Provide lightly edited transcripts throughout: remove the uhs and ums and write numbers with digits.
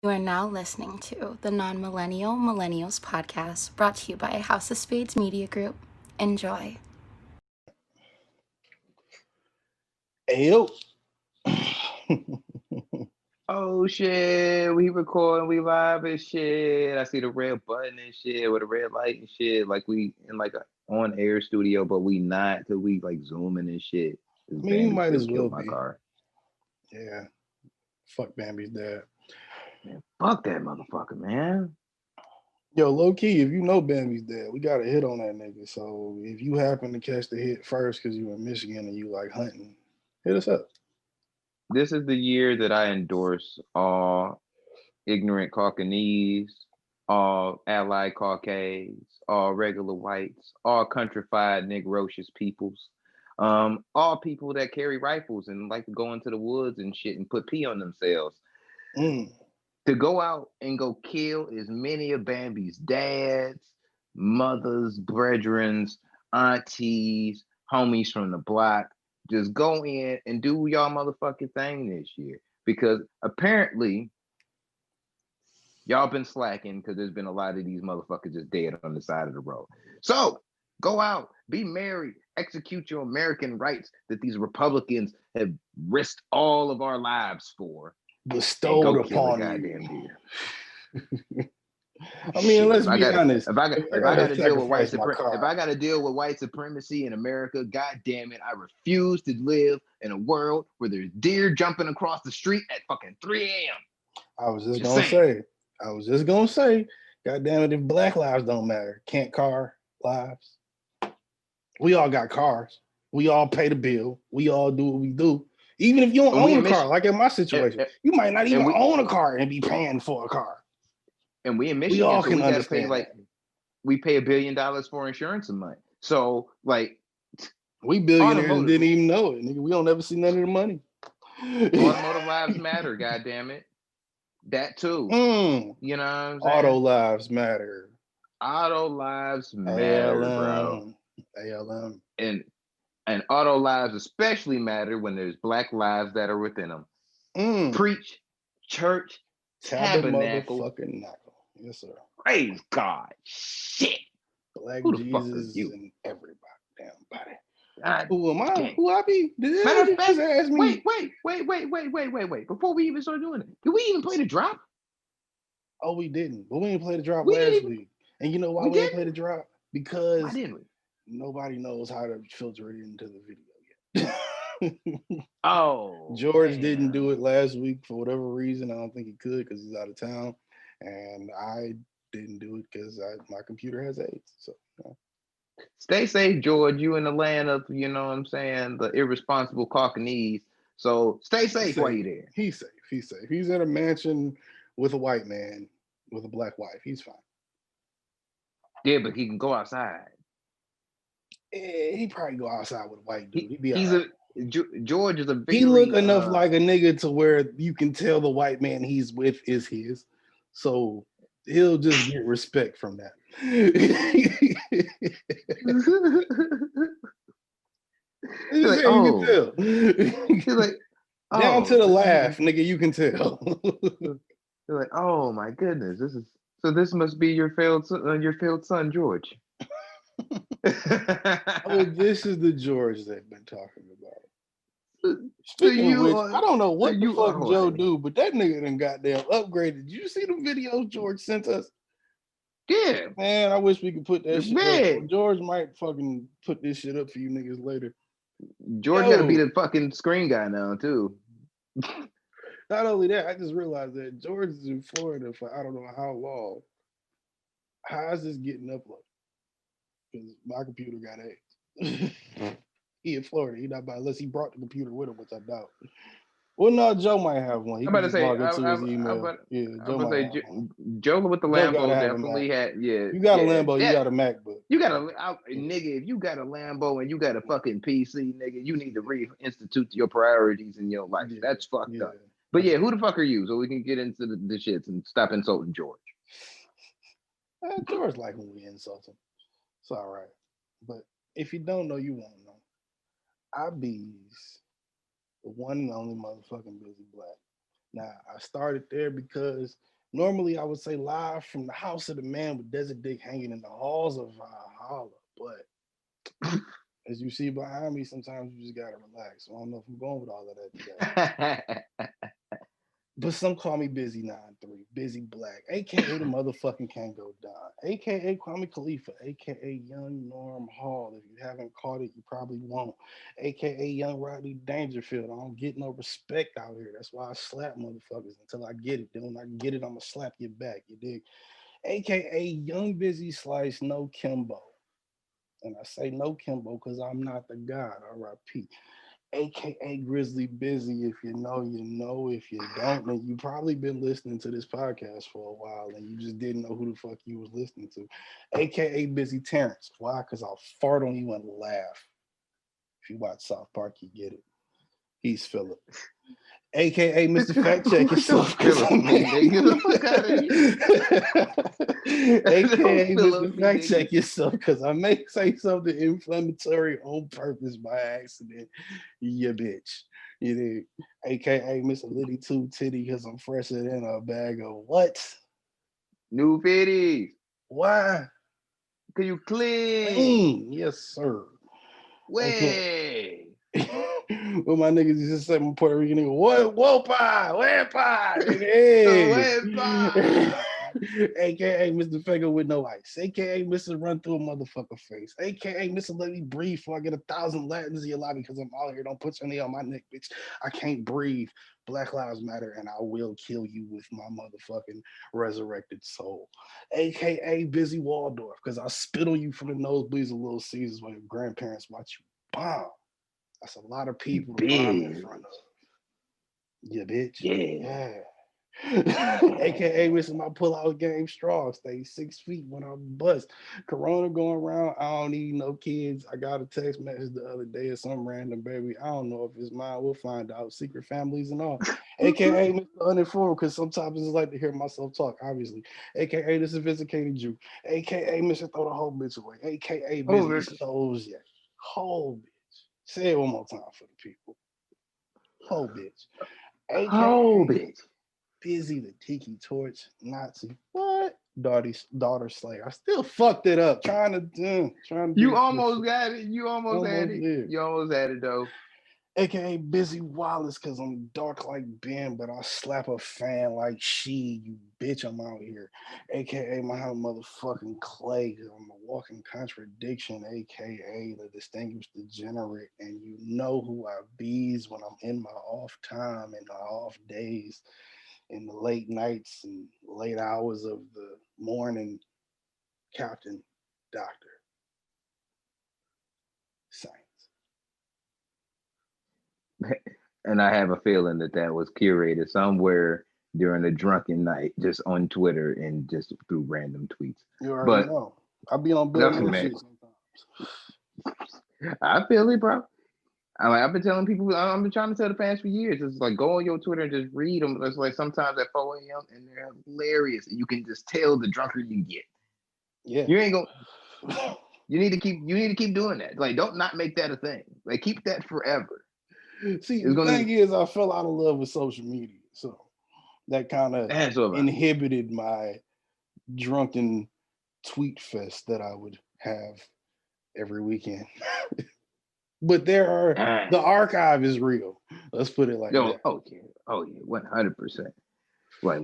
You are now listening to the Non-Millennial Millennials podcast, brought to you by House of Spades Media Group. Enjoy. Ayo. Oh shit, we recording, we live and shit. I see the red button and shit with a red light and shit. Like we in like a on air studio, but we not because we like zooming and shit. This I mean, you Bambi might as just well killed my be. car. Yeah. Fuck Bambi's dad. Man, fuck that motherfucker, man. Yo, low key, if you know Bambi's dad, we got a hit on that nigga. So if you happen to catch the hit first because you in Michigan and you like hunting, hit us up. This is the year that I endorse all ignorant Caucanese, all allied Caucasians, all regular whites, all countrified Negrocious peoples, all people that carry rifles and like to go into the woods and shit and put pee on themselves. To go out and go kill as many of Bambi's dads, mothers, brethrens, aunties, homies from the block. Just go in and do y'all motherfucking thing this year. Because apparently y'all been slacking because there's been a lot of these motherfuckers just dead on the side of the road. So go out, be married, execute your American rights that these Republicans have risked all of our lives for. Bestowed upon goddamn deer. I mean, let's be honest. If I got to deal with if I got to deal with white supremacy in America, god damn it, I refuse to live in a world where there's deer jumping across the street at fucking 3 a.m. I was just gonna say, god damn it, if black lives don't matter, can't car lives. We all got cars. We all pay the bill. We all do what we do. Even if you don't own a car, like in my situation, you might not even own a car and be paying for a car. And we in Michigan, we all can understand. We pay $1 billion for insurance a month. So like, we billionaires and didn't even know it, nigga. We don't ever see none of the money. Automotive lives matter, god damn it. That too. You know what I'm saying? Auto lives matter. Auto lives matter, bro. ALM. And auto lives especially matter when there's black lives that are within them. Preach, church, tabernacle. Motherfucking knuckle. Yes, sir. Praise God. Shit. Black Who Jesus and everybody. Damn body. God, who am I? Who I be? Matter of fact, ask me. Wait. Before we even start doing it, did we even play the drop? Oh, we didn't. But we didn't play the drop last week. And you know why we didn't play the drop? Because why didn't we? Nobody knows how to filter it into the video yet. Oh, George didn't do it last week for whatever reason. I don't think he could because he's out of town, and I didn't do it because my computer has AIDS. So stay safe, George. You in the land of, you know what I'm saying, the irresponsible Caucanese. So stay safe while you're there. He's safe. He's safe. He's in a mansion with a white man with a black wife. He's fine. Yeah, but he can go outside. He probably go outside with a white dude. He'd be George is a very, he look enough like a nigga to where you can tell the white man he's with is his. So he'll just get respect from that. Like, you can tell. He's like, down to the laugh, nigga, you can tell. You're like, oh my goodness, this must be your failed son, George. Oh, this is the George they've been talking about. Speaking of which, I don't know what the fuck Joe do, but that nigga done goddamn upgraded. Did you see the videos George sent us? Yeah. Man, I wish we could put that shit up. George might fucking put this shit up for you niggas later. George gotta be the fucking screen guy now, too. Not only that, I just realized that George is in Florida for I don't know how long. How is this getting uploaded? Because my computer got AIDS. He in Florida. He not by unless he brought the computer with him, which I doubt. Well, no, Joe might have one. He I'm about to say, log into his email. Joe with the Lambo definitely had. Yeah, you got a Lambo, you got a MacBook. You got nigga. If you got a Lambo and you got a fucking PC, nigga, you need to reinstitute your priorities in your life. That's fucked up. But yeah, who the fuck are you? So we can get into the shits and stop insulting George. George like when we insult him. It's all right. But if you don't know, you won't know. I bees the one and only motherfucking Busy Black. Now, I started there because Normally, I would say live from the house of the man with Desert Dick hanging in the halls of Valhalla. But as you see behind me, sometimes you just gotta relax. I don't know if I'm going with all of that today. But some call me Busy 9-3, Busy Black, aka the motherfucking Kango Don, aka Kwame Khalifa, aka Young Norm Hall. If you haven't caught it, you probably won't. Aka Young Rodney Dangerfield. I don't get no respect out here. That's why I slap motherfuckers until I get it. Then when I get it, I'm gonna slap you back. You dig? Aka Young Busy Slice, no Kimbo. And I say no Kimbo because I'm not the god. R.I.P. AKA Grizzly Busy. If you know, you know. If you don't, then you probably been listening to this podcast for a while and you just didn't know who the fuck you was listening to. AKA Busy Terrence. Why? Because I'll fart on you and laugh. If you watch South Park, you get it. He's Philip. AKA Mr. Fact Check Yourself. AKA Mr. Fact Check Yourself because I may say something inflammatory on purpose by accident. You bitch. You did. AKA Mr. Liddy Two Titty because I'm fresher than a bag of what? New fitties. Why? Can you clean? Yes, sir. Way. Well, my niggas just say my Puerto Rican nigga, what? Whoa, pie, where pie? Hey. AKA Mr. Fago with no ice, AKA Mr. Run Through a Motherfucker Face, AKA Mr. Let Me Breathe before I get 1,000 Latins in your lobby because I'm out here. Don't put your knee on my neck, bitch. I can't breathe. Black Lives Matter, and I will kill you with my motherfucking resurrected soul. AKA Busy Waldorf, because I spit on you from the nosebleeds of Little Caesars when your grandparents watch you bomb. That's a lot of people to bomb in front of. Yeah, bitch. Yeah. AKA missing my pull-out game strong. Stay 6 feet when I'm bust. Corona going around. I don't need no kids. I got a text message the other day of some random baby. I don't know if it's mine. We'll find out. Secret families and all. AKA Mr. Uninformed, because sometimes it's like to hear myself talk, obviously. AKA the sophisticated Jew. AKA Mr. Throw the whole bitch away. AKA Busy Souls. Yeah. Whole bitch. Say it one more time for the people. Whole bitch. AKA Whole bitch. Busy the Tiki Torch Nazi. What? Daughter Slayer. I still fucked it up. Trying to You almost got it. You almost had it. Did. You almost had it though. AKA Busy Wallace, because I'm dark like Ben, but I'll slap a fan like she, you bitch, I'm out here. AKA my motherfucking Clay, because I'm a walking contradiction, AKA the distinguished degenerate, and you know who I bees when I'm in my off time and my off days, in the late nights and late hours of the morning, Captain Doctor Science. And I have a feeling that was curated somewhere during a drunken night, just on Twitter and just through random tweets. You already know. I'll be on Bill shit sometimes. I feel it, bro. I've been telling people, I've been trying to tell the fans for years. It's like, go on your Twitter and just read them. It's like sometimes at 4 a.m. and they're hilarious. You can just tell the drunker you get. Yeah. You ain't gonna. You need to keep doing that. Like, don't not make that a thing. Like, keep that forever. See, the thing is, I fell out of love with social media, so that kind of inhibited my drunken tweet fest that I would have every weekend. But the archive is real. Let's put it like that. Oh yeah, 100%. Like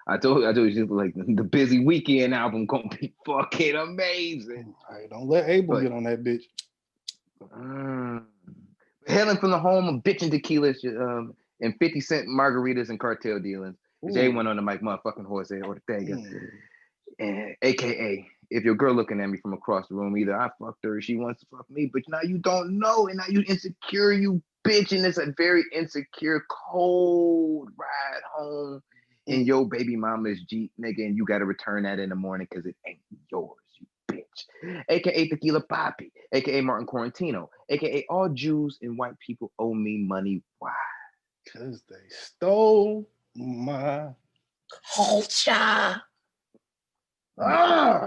I told you, like the Busy Weekend album gonna be fucking amazing. All right, don't let Abel get on that bitch. Hailing from the home of bitch and tequila and 50 cent margaritas and cartel dealings. Jay went on the mic, motherfucking Jose Ortega. And AKA, if your girl looking at me from across the room, either I fucked her or she wants to fuck me, but now you don't know, and now you insecure, you bitch, and it's a very insecure, cold ride home in your baby mama's Jeep, nigga, and you got to return that in the morning because it ain't yours, you bitch. AKA Tequila Papi, AKA Martin Quarantino, AKA all Jews and white people owe me money. Why? Because they stole my culture.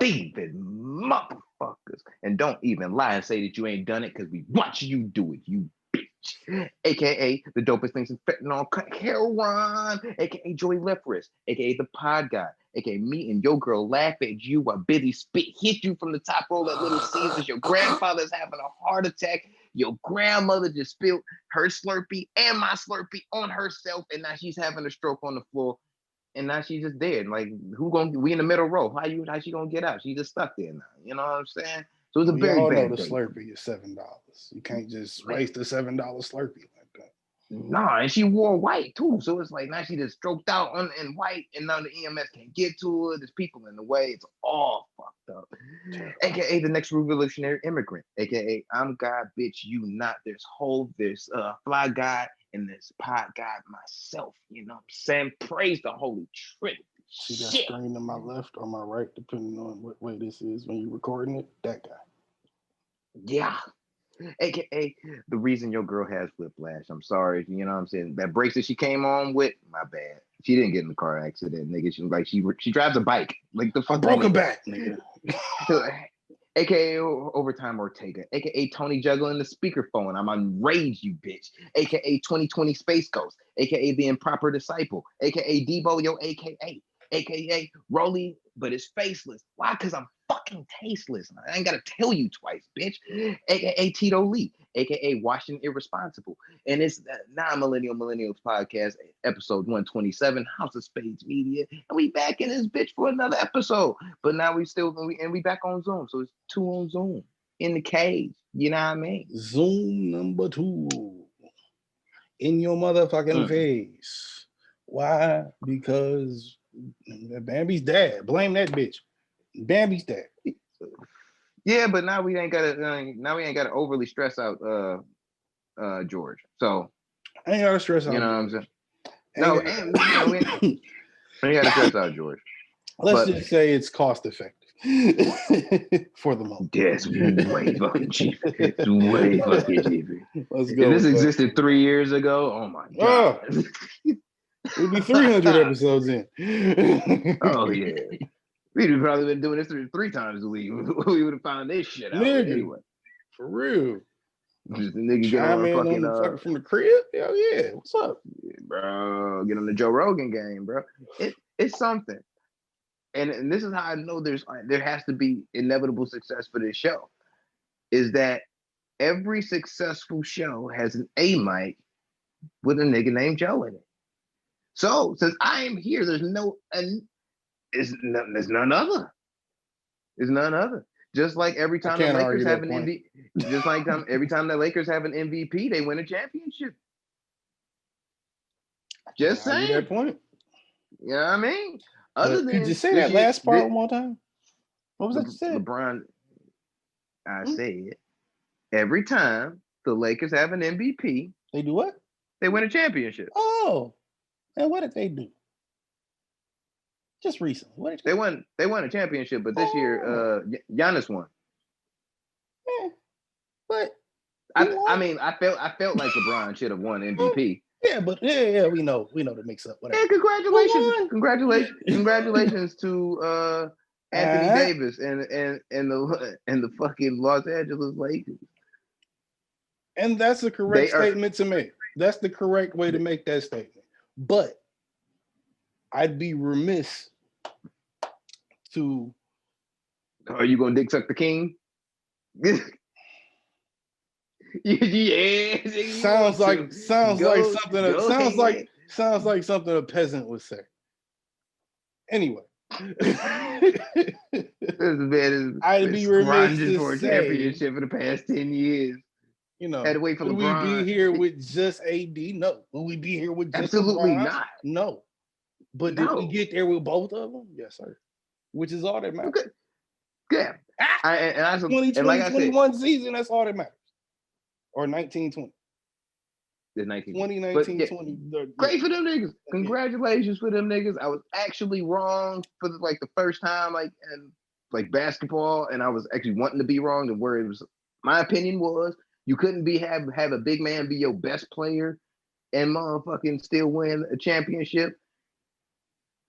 Thieving motherfuckers. And don't even lie and say that you ain't done it because we watch you do it, you bitch. bitch, aka the dopest things in fentanyl, heroin, aka Joey Lefris, aka the pod guy, aka me and your girl laugh at you while Billy Spit hit you from the top roll at Little Caesars. Your grandfather's having a heart attack. Your grandmother just spilled her Slurpee and my Slurpee on herself, and now she's having a stroke on the floor. And now she's just dead. Like, we in the middle row? How she gonna get out? She just stuck there now. You know what I'm saying? So it's a very all bad know the day. Slurpee is $7. You can't just waste a $7 Slurpee like that. Nah, and she wore white too. So it's like now she just stroked out in white, and now the EMS can't get to her. There's people in the way. It's all fucked up. Terrible. AKA the next revolutionary immigrant. AKA I'm God, bitch, you not. There's Fly God and this pod God myself. You know what I'm saying? Praise the Holy Trinity. See that screen to my left or my right, depending on what way this is when you're recording it? That guy. Yeah. AKA the reason your girl has whiplash. I'm sorry. You know what I'm saying? That bracelet she came on with, my bad. She didn't get in the car accident, nigga. She was like, she drives a bike. Like the fuck. Broken back, nigga. AKA Overtime Ortega, AKA Tony juggling the speakerphone. I'm enraged, you bitch. AKA 2020 Space Ghost, AKA the improper disciple, AKA Debo, yo, AKA Rolly, but it's faceless. Why? Because I'm fucking tasteless. I ain't gotta tell you twice, bitch. AKA Tito Lee, AKA Washington Irresponsible. And it's Millennials Podcast, episode 127, House of Spades Media. And we back in this bitch for another episode. But now we back on Zoom. So it's 2 on Zoom in the cage. You know what I mean? Zoom number 2. In your motherfucking face. Why? Because Bambi's dad. Blame that bitch. Bambi's dad. Yeah, but now we ain't gotta overly stress out George. So I ain't gotta stress out. You know what I'm saying? No, and we ain't gotta stress out George. Let's just say it's cost effective for the moment. Yes, way fucking cheap. It's way fucking cheap. Let's go. If this existed 3 years ago, oh my god. We'd be 300 episodes in. Oh yeah. We'd have probably been doing this 3 times a week. We would have found this shit out anyway. For real. Just the nigga get on fucking from the crib. Hell yeah. What's up? Yeah, bro. Get on the Joe Rogan game, bro. It's something. And this is how I know there has to be inevitable success for this show. Is that every successful show has an A mic with a nigga named Joe in it. So since I am here, there's none other. There's none other. Just like every time the Lakers have an MVP, just like every time the Lakers have an MVP, they win a championship. Just saying. That point. You know what I mean? Could you say that last part one more time? What was that you said? LeBron, I said, every time the Lakers have an MVP, they do what? They win a championship. Oh, and what did they do? Just recently, what did they won? They won a championship, but this year, Giannis won. Yeah, but I felt like LeBron should have won MVP. Yeah, but yeah, we know the mix up. Whatever. Yeah, congratulations to Anthony Davis and the fucking Los Angeles Lakers. And that's the correct statement to make. That's the correct way to make that statement. But I'd be remiss to. Are you gonna dick suck the king? Yeah. Sounds like something a peasant would say. Anyway. This man I'd be remiss for a championship for the past 10 years. You know, had to wait for LeBron. Will we be here with just AD? No. Will we be here with just absolutely LeBron? not? No. But did we get there with both of them? Yes, sir. Which is all that matters. Good. Yeah. I 2021 season, that's all that matters. Or 1920. The 19. 2019, 20. Great for them niggas. Congratulations for them niggas. I was actually wrong for the first time, in basketball, and I was actually wanting to be wrong. And where it was, my opinion was, you couldn't have a big man be your best player and motherfucking still win a championship.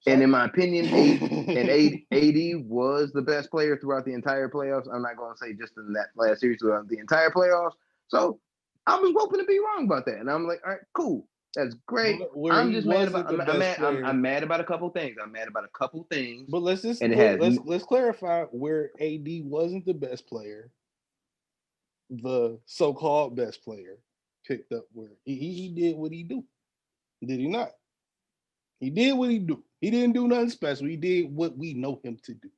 And in my opinion, AD was the best player throughout the entire playoffs. I'm not going to say just in that last series, throughout the entire playoffs. So I was hoping to be wrong about that, and I'm like, all right, cool, that's great. Where I'm he just mad wasn't about. the best player. I'm mad about a couple things. I'm mad about a couple things. But let's clarify where AD wasn't the best player. The so-called best player picked up where he did what he do. Did he not? He did what he do. He didn't do nothing special. He did what we know him to do.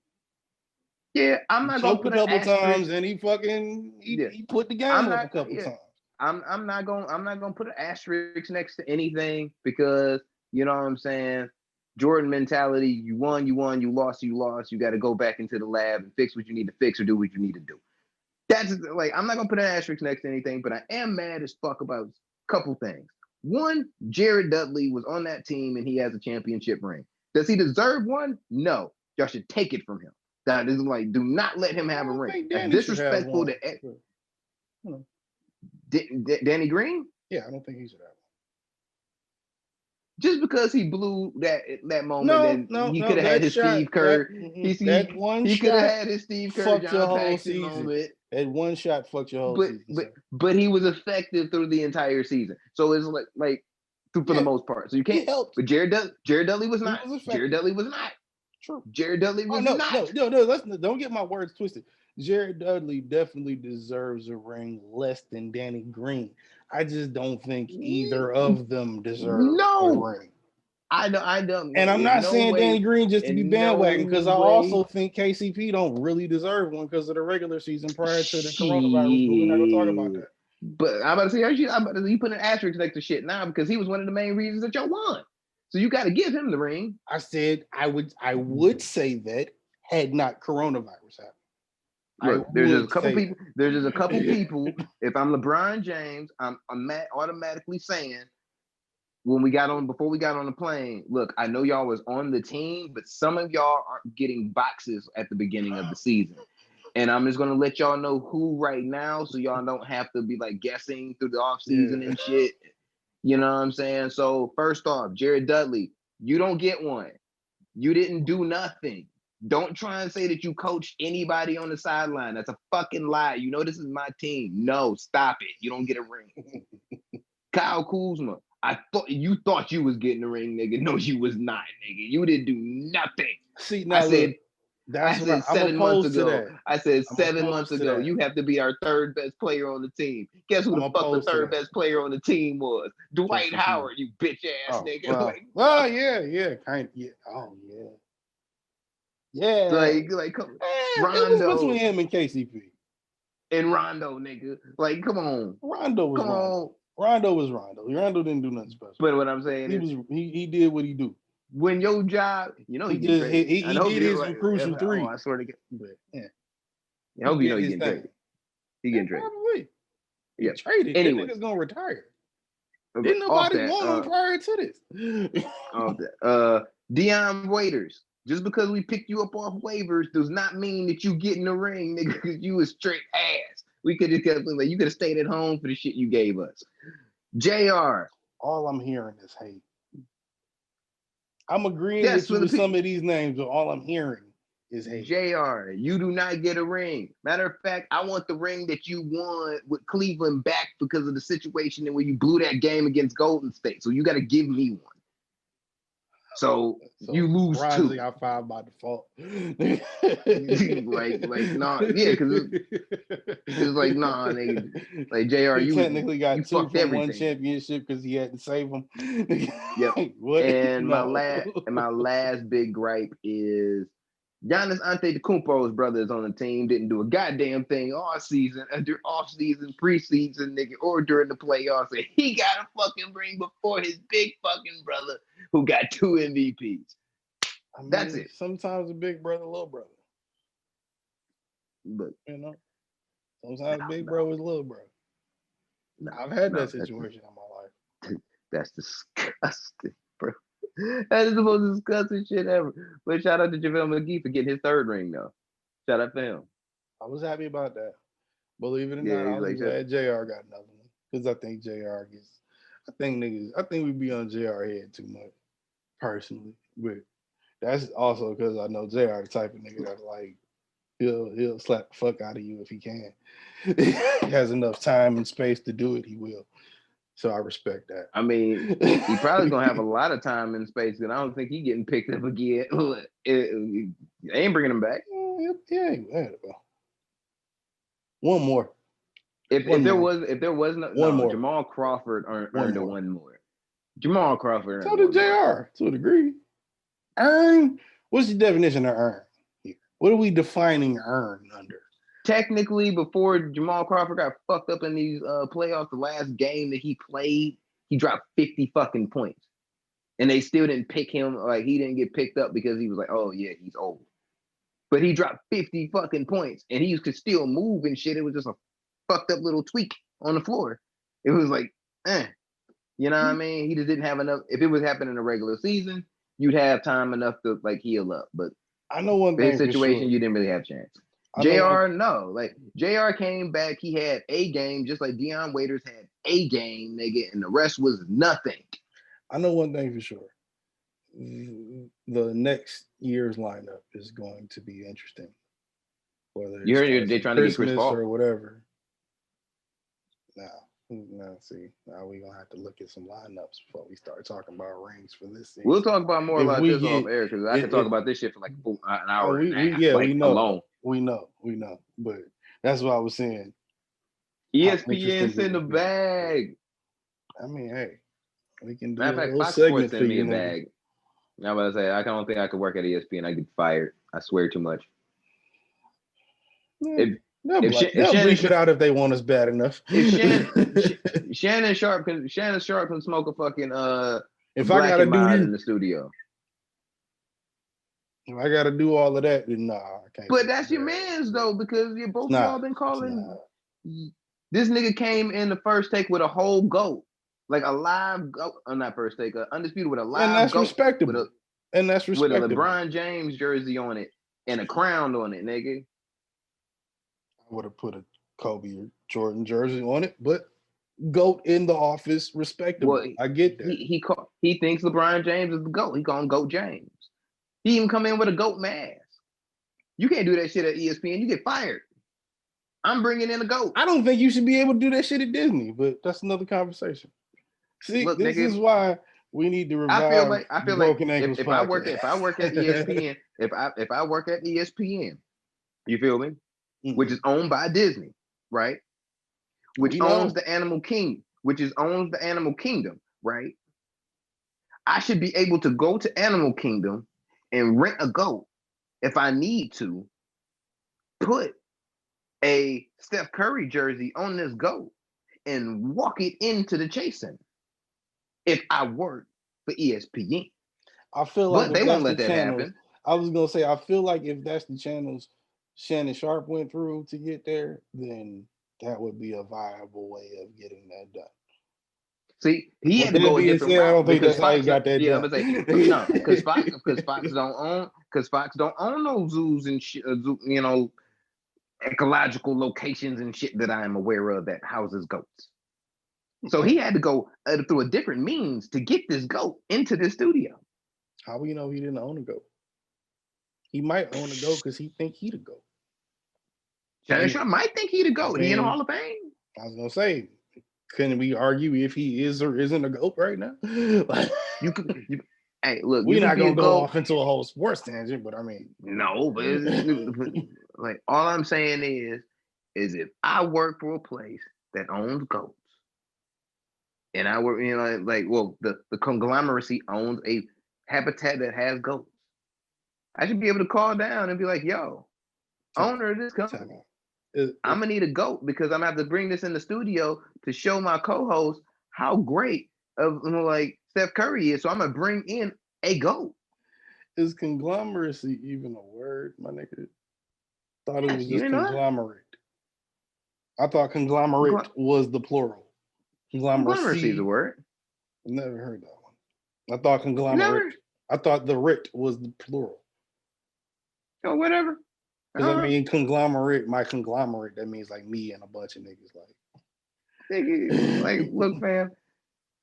Yeah, I'm not gonna put a couple asterisk. times, and he put the game up a couple times. I'm not gonna put an asterisk next to anything because you know what I'm saying. Jordan mentality: you won, you lost, you lost. You got to go back into the lab and fix what you need to fix or do what you need to do. That's like I'm not gonna put an asterisk next to anything, but I am mad as fuck about a couple things. One, Jared Dudley was on that team and he has a championship ring. Does he deserve one? No. Y'all should take it from him. That is like, do not let him have a ring. That's disrespectful to Danny Green. Yeah, I don't think he should have one. Just because he blew that moment, he could have had his Steve Kerr. He could have had his Steve Kerr, John Paxson moment. That one shot fucked your whole season. But he was effective through the entire season. So it's like for the most part. So you can't help. But Jared Dudley was not. Jared Dudley was not. True. Jared Dudley was not. No. Don't get my words twisted. Jared Dudley definitely deserves a ring less than Danny Green. I just don't think either of them deserve a ring. I don't. And I'm not saying Danny Green just to be bandwagon because I also think KCP don't really deserve one because of the regular season prior to the coronavirus. But we're not gonna talk about that. But I'm about to say, you put an asterisk next to shit now because he was one of the main reasons that y'all won. So you got to give him the ring. I said I would say that had not coronavirus happened. Look, there's just a couple people. If I'm LeBron James, I'm automatically saying before we got on the plane, look, I know y'all was on the team, but some of y'all aren't getting boxes at the beginning of the season. And I'm just gonna let y'all know who right now, so y'all don't have to be like guessing through the offseason and shit. You know what I'm saying? So first off, Jared Dudley, you don't get one. You didn't do nothing. Don't try and say that you coached anybody on the sideline. That's a fucking lie. You know this is my team. No, stop it. You don't get a ring. Kyle Kuzma, you thought you was getting a ring, nigga. No, you was not, nigga. You didn't do nothing. See, now I said 7 months ago. I said 7 months ago, you have to be our third best player on the team. Guess who the fuck the third best player on the team was? Dwight Howard, you bitch ass nigga. Well, yeah, kind of, yeah. Oh yeah. Yeah. Like Rondo. It was between him and KCP. And Rondo, nigga. Like, come on. Rondo was Rondo. Rondo didn't do nothing special. But what I'm saying is he did what he do. When your job, you know, he did his crucial three. I swear to God. But yeah. I hope you know he's getting traded. He getting traded. Probably. Yeah. Traded. Anyway. That nigga's gonna retire. Didn't nobody want him prior to this. Deion Waiters. Just because we picked you up off waivers does not mean that you get in the ring, nigga, because you was straight ass. We could have kept like you could have stayed at home for the shit you gave us. JR. All I'm hearing is hate. I'm agreeing with you with some of these names, but all I'm hearing is hate. JR, you do not get a ring. Matter of fact, I want the ring that you won with Cleveland back because of the situation and when you blew that game against Golden State. So you got to give me one. So you lose two. I 5 by default. like nah, yeah, because it's like nah, nigga. Like JR, he technically got you 2 from one championship because he had to save them. Yep. And my last big gripe is Giannis Antetokounmpo's brothers on the team didn't do a goddamn thing all season, under off-season, preseason, nigga, or during the playoffs. And he got a fucking ring before his big fucking brother who got 2 MVPs. That's it. Sometimes a big brother, little brother. But you know, sometimes big brother is little brother. I've had that situation in my life. That's disgusting, bro. That is the most disgusting shit ever. But shout out to JaVale McGee for getting his 3rd ring, though. Shout out for him. I was happy about that. Believe it or not, I was glad JR got another one because I think JR gets. I think we be on JR head too much, personally. But that's also because I know JR the type of nigga that like He'll slap the fuck out of you if he can. He has enough time and space to do it, he will. So I respect that. I mean, he probably gonna have a lot of time and space, and I don't think he getting picked up again. They ain't bringing him back. Yeah. One more. If there was no Jamal Crawford earned one more. Jamal Crawford. So did JR to a degree. Earn. What's the definition of earn here? What are we defining earn under? Technically, before Jamal Crawford got fucked up in these playoffs, the last game that he played, he dropped 50 fucking points. And they still didn't pick him. Like, he didn't get picked up because he was like, oh, yeah, he's old. But he dropped 50 fucking points. And he could still move and shit. It was just a fucked up little tweak on the floor. It was like, You know what I mean? He just didn't have enough. If it was happening in a regular season, you'd have time enough to, like, heal up. But I know one thing situation, for sure. You didn't really have a chance. JR, no. Like, JR came back. He had a game, just like Dion Waiters had a game, nigga, and the rest was nothing. I know one thing for sure. The next year's lineup is going to be interesting. Whether they're trying to get Chris Paul or whatever. Now we're gonna have to look at some lineups before we start talking about rings for this season. We'll talk about more about this off air because I can talk about this shit for like an hour and a half. We know. Alone. We know. But that's what I was saying. ESPN's in the bag. I mean, hey, we can do matter of fact, Fox Sports send me a bag. I'm about to say I don't think I could work at ESPN. I get fired. I swear too much. Yeah. They'll bleep it out if they want us bad enough. If Shannon Sharp can smoke a fucking if I gotta do in the studio. If I gotta do all of that, then nah, I can't. But that's your man's though, because you both y'all been calling. This nigga came in the first take with a whole goat, like a live goat. Not first take, undisputed with a live and that's goat respectable. With a LeBron James jersey on it and a crown on it, nigga. I would have put a Kobe or Jordan jersey on it, but GOAT in the office, respectable. Well, I get that. He thinks LeBron James is the GOAT. He call him GOAT James. He even come in with a GOAT mask. You can't do that shit at ESPN. You get fired. I'm bringing in a GOAT. I don't think you should be able to do that shit at Disney, but that's another conversation. See, look, this is why we need to revive. I feel like if I work at ESPN, if I work at ESPN, you feel me? Mm-hmm. Which is owned by Disney, right? Which owns the Animal Kingdom, right? I should be able to go to Animal Kingdom and rent a GOAT if I need to, put a Steph Curry jersey on this GOAT and walk it into the Chase Center if I work for ESPN. I feel like they won't let that happen. I was gonna say, I feel like if that's the channels Shannon Sharp went through to get there, then that would be a viable way of getting that done. See, he had to go a different route. I don't think that's how he got that done. I'm gonna say, no, because Fox don't own no zoos and shit, ecological locations and shit that I am aware of that houses goats. So he had to go through a different means to get this goat into the studio. How we know he didn't own a goat? He might own a goat because he think he the goat. Shannon Sharp might think he the goat. He in the Hall of Fame. I was gonna say, couldn't we argue if he is or isn't a GOAT right now? Hey, look, we're not gonna go off into a whole sports tangent, but I mean, no, but like all I'm saying is if I work for a place that owns goats, and I work, the conglomeracy owns a habitat that has goats, I should be able to call down and be like, "Yo, owner of this company, I'm gonna need a GOAT because I'm gonna have to bring this in the studio to show my co-host how great of Steph Curry is. So I'm gonna bring in a GOAT." Is conglomeracy even a word, my nigga? Thought it was just conglomerate. I thought conglomerate was the plural. Conglomeracy is a word. I've never heard that one. I thought conglomerate. I thought the writ was the plural. Oh, whatever. Because I mean, conglomerate, my conglomerate, that means like me and a bunch of niggas. Like, look, fam.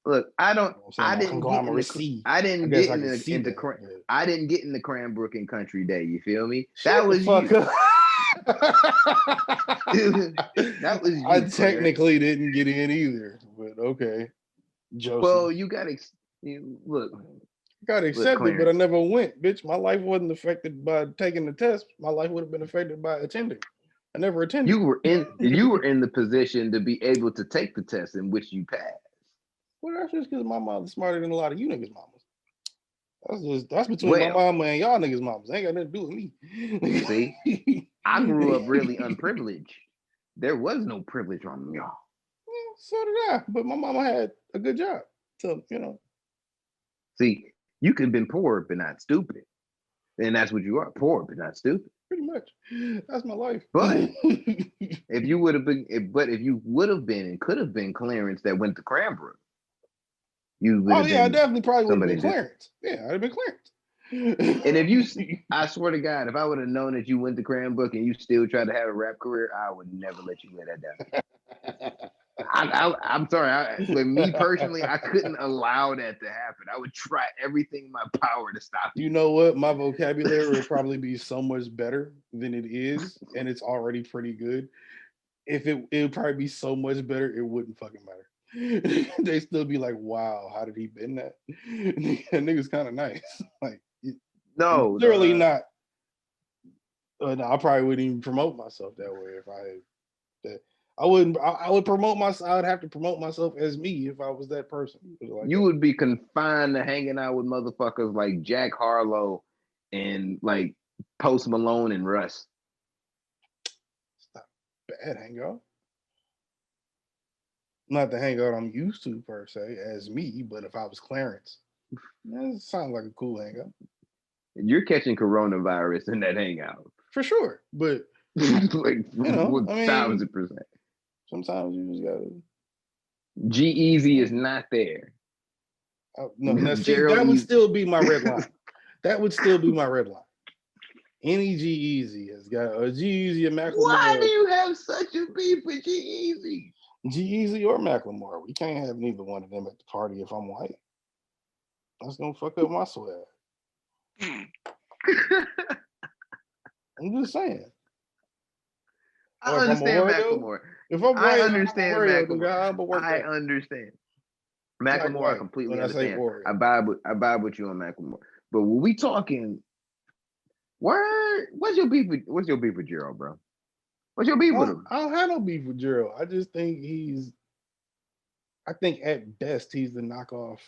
Look, I didn't get in the Cranbrook and Country Day. You feel me? That was you. That was you, I technically didn't get in either, but okay. Josie. Well, you look. Got accepted, but I never went. Bitch, my life wasn't affected by taking the test. My life would have been affected by attending. I never attended. You were in the position to be able to take the test in which you passed. Well, that's just because my mom's smarter than a lot of you niggas' mamas. That's between my mama and y'all niggas' mamas. Ain't got nothing to do with me. See, I grew up really unprivileged. There was no privilege on y'all. Yeah, so did I, but my mama had a good job. So, See, you could have been poor but not stupid. And that's what you are, poor but not stupid. Pretty much. That's my life. But if you would have been and could have been Clarence that went to Cranbrook, you would have been. I definitely probably would have been Clarence. Yeah, I'd have been Clarence. And I swear to God, if I would have known that you went to Cranbrook and you still tried to have a rap career, I would never let you lay that down. I'm sorry. But me personally, I couldn't allow that to happen. I would try everything in my power to stop you. You know what? My vocabulary would probably be so much better than it is, and it's already pretty good. If it would probably be so much better, it wouldn't fucking matter. They still be like, "Wow, how did he been that?" That nigga's kind of nice. Like, no, literally not. No, I probably wouldn't even promote myself that way if I had that. I wouldn't. I would promote myself. I would have to promote myself as me if I was that person. Like you would be confined to hanging out with motherfuckers like Jack Harlow and like Post Malone and Russ. It's not bad hangout. Not the hangout I'm used to per se as me, but if I was Clarence, that sounds like a cool hangout. You're catching coronavirus in that hangout for sure, but like 1,000%. Sometimes you just gotta. G-Eazy is not there. No, that would still be my red line. That would still be my red line. Any G-Eazy has got a G-Eazy and Macklemore. Why do you have such a beef with G-Eazy? G-Eazy or Macklemore. We can't have neither one of them at the party if I'm white. That's gonna fuck up my swag. I'm just saying. I understand Macklemore. If I'm white, I understand Macklemore. I understand. Macklemore, I completely understand. I vibe with you on Macklemore. But when we talking, what's your beef with Gerald, bro? What's your beef with him? I don't have no beef with Gerald. I just think I think at best he's the knockoff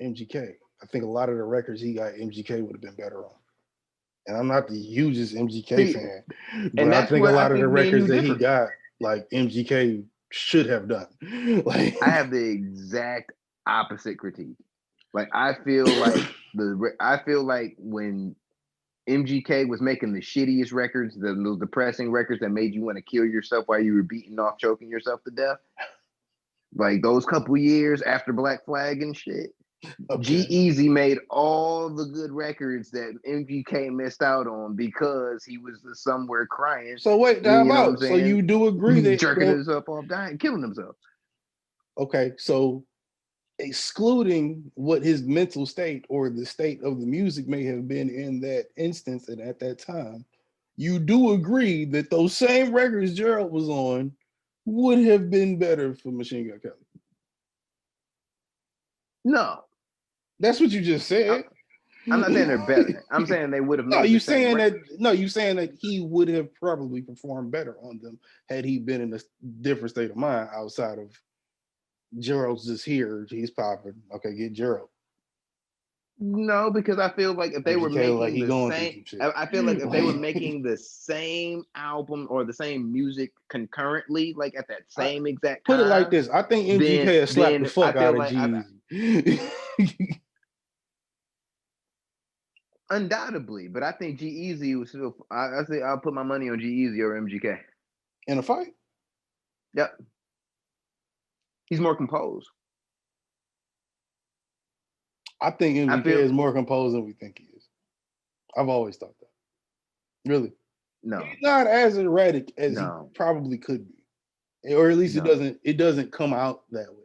MGK. I think a lot of the records he got, MGK would have been better on. And I'm not the hugest MGK fan, but I think a lot of the records that he got, like MGK should have done. Like I have the exact opposite critique. Like I feel like when MGK was making the shittiest records, the depressing records that made you want to kill yourself while you were beating off, choking yourself to death. Like those couple years after Black Flag and shit. Okay. G-Eazy made all the good records that MGK missed out on because he was somewhere crying. So wait, time out. So you do agree that jerking himself off, dying, killing himself. Okay, so excluding what his mental state or the state of the music may have been in that instance and at that time, you do agree that those same records Gerald was on would have been better for Machine Gun Kelly. No. That's what you just said. I'm not saying they're better. I'm saying they would have made you saying that he would have probably performed better on them had he been in a different state of mind outside of Gerald's just here. He's popping. Okay, get Gerald. No, because I feel like if they were making the same, I feel like if they were making the same album or the same music concurrently, like at that same exact time. Put it like this: I think MGK has slapped the fuck out of G-Eazy. Undoubtedly, but I think G-Eazy was still. I say I'll put my money on G-Eazy or MGK in a fight. Yep, he's more composed. I think MGK is more composed than we think he is. I've always thought that. Really? No. He's not as erratic as he probably could be. Or at least it doesn't come out that way.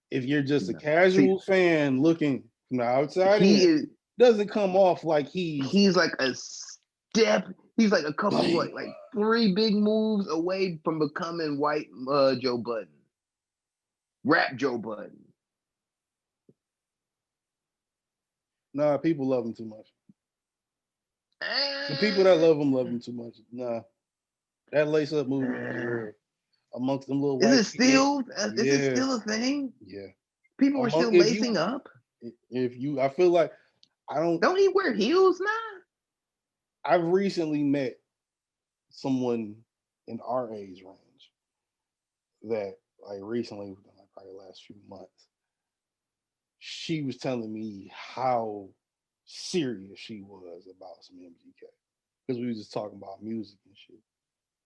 If you're just a casual fan looking from the outside, doesn't come off like he's like a step. He's like a couple, like 3 big moves away from becoming white Joe Budden. Rap Joe Budden. Nah, people love him too much. The people that love him too much. Nah, that lace up movement is real. Amongst them little white. Is it still a thing? Yeah. People are still lacing up. I feel like Don't he wear heels now? I've recently met someone in our age range that, like, recently, like, probably the last few months, she was telling me how serious she was about some MGK, because we were just talking about music and shit.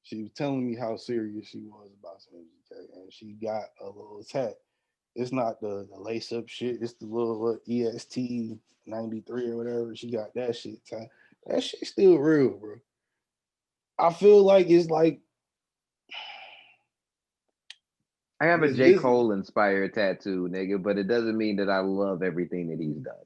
She was telling me how serious she was about some MGK, and she got a little tat. It's not the lace up shit. It's the little EST 93 or whatever. She got that shit. That shit's still real, bro. I feel like it's like I have a J. Cole inspired tattoo, nigga, but it doesn't mean that I love everything that he's done.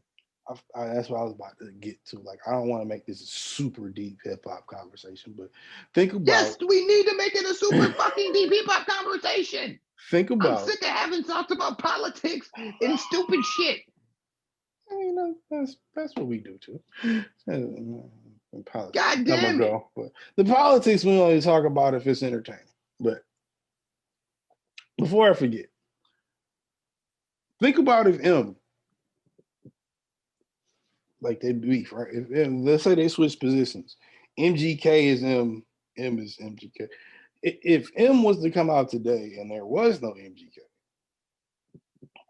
That's what I was about to get to. Like, I don't want to make this a super deep hip hop conversation, but think about. Yes, we need to make it a super fucking deep hip hop conversation. Think about. I'm sick of having talked about politics and stupid shit. I mean, that's what we do too. Politics. God damn it. But the politics we only talk about if it's entertaining. But before I forget, think about if like they beef, right? Let's say they switch positions. MGK is M is MGK. If M was to come out today and there was no MGK,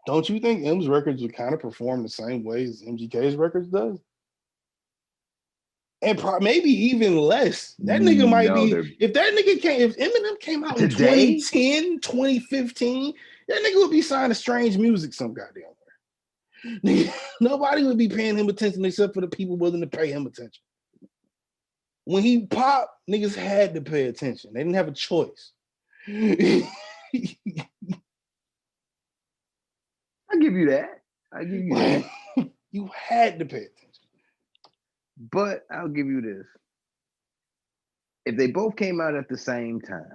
don't you think M's records would kind of perform the same way as MGK's records does? And maybe even less. That nigga might be, if Eminem came out today? In 2010, 2015, that nigga would be signing strange music some goddamn way. Nobody would be paying him attention except for the people willing to pay him attention. When he popped, niggas had to pay attention. They didn't have a choice. I give you that. You had to pay attention. But I'll give you this. If they both came out at the same time,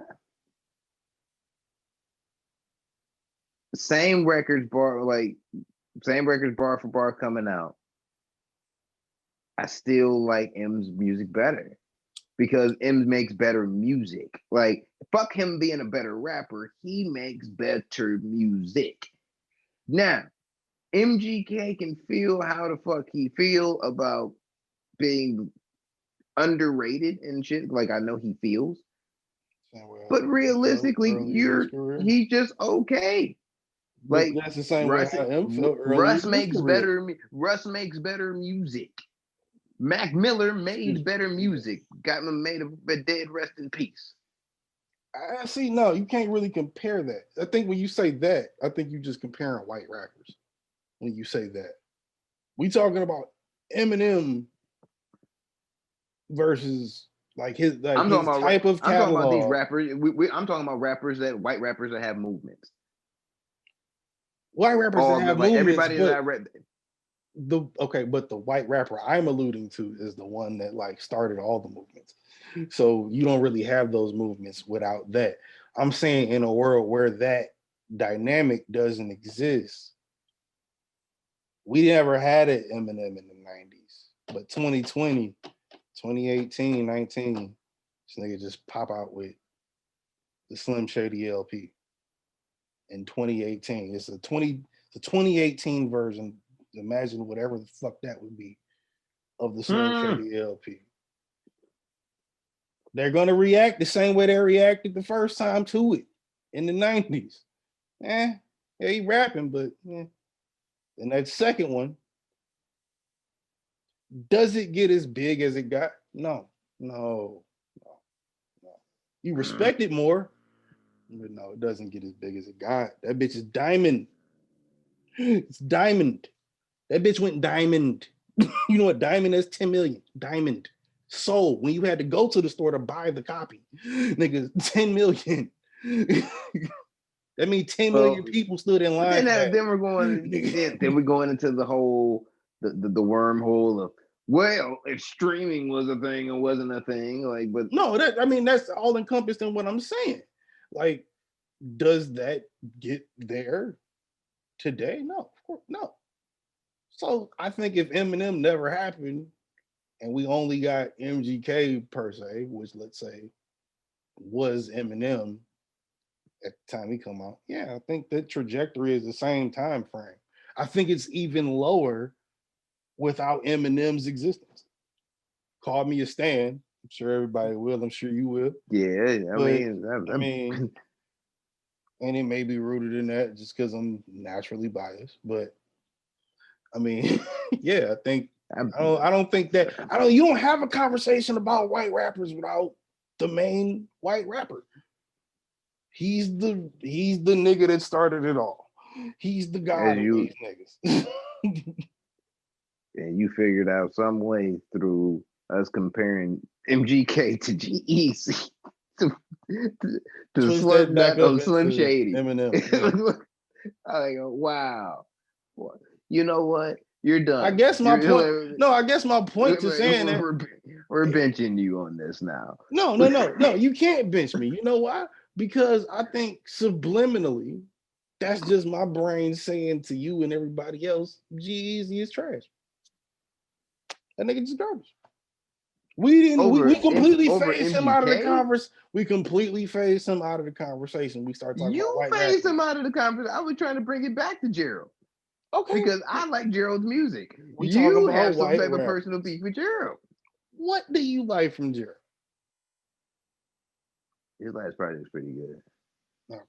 same records bar for bar coming out, I still like M's music better because M makes better music. Like, fuck him being a better rapper, he makes better music. Now, MGK can feel how the fuck he feel about being underrated and shit. Like, I know he feels, but realistically, he's just okay. Like, that's the same way how M felt early. Russ makes better music. Mac Miller made better music. Got him made a dead, rest in peace. I see. No, you can't really compare that. I think when you say that, I think you're just comparing white rappers. When you say that, we talking about Eminem versus like his type of catalog. I'm talking about these rappers. I'm talking about white rappers that have movements. White rappers that have movements. Everybody that I read. But the white rapper I'm alluding to is the one that like started all the movements. So you don't really have those movements without that. I'm saying in a world where that dynamic doesn't exist, we never had it Eminem in the 90s. But 2020, 2018, 19, this nigga just pop out with the Slim Shady LP. In 2018, it's a 2018 version. Imagine whatever the fuck that would be of the Slim Shady LP. They're gonna react the same way they reacted the first time to it in the 90s. Yeah, he rapping, but yeah. And that second one, does it get as big as it got? No. You respect it more, but no, it doesn't get as big as it got. That bitch is diamond. It's diamond. That bitch went diamond. You know what diamond is? 10 million. Diamond. Sold when you had to go to the store to buy the copy. Nigga, 10 million. That means 10 million people stood in line. Then we're going into the whole the wormhole of Well, if streaming was a thing and wasn't a thing, like, but no, that's all encompassed in what I'm saying. Like, does that get there today? No, of course, no. So I think if Eminem never happened and we only got MGK per se, which let's say was Eminem at the time he come out, yeah, I think the trajectory is the same time frame. I think it's even lower without Eminem's existence. Call me a stan. I'm sure everybody will. I'm sure you will. Yeah, I mean, and it may be rooted in that just because I'm naturally biased. But I mean, yeah, I think I don't think that you don't have a conversation about white rappers without the main white rapper. He's the nigga that started it all. He's the god of these niggas. And you figured out some way through us comparing MGK to G-Eazy to slug back on Slim Shady. Eminem. Yeah. I go, wow. You know what? You're done. I guess my point. No, I guess my point to saying that we're benching you on this now. No. You can't bench me. You know why? Because I think subliminally, that's just my brain saying to you and everybody else, G-Eazy is trash. That nigga just garbage. We completely phased him out of the conversation. We completely phased him out of the conversation. We start talking about white rappers. You phased him out of the conversation. I was trying to bring it back to Gerald. Okay. Because I like Gerald's music. You have some type of personal beef with Gerald. What do you like from Gerald? His last project's pretty good. Okay.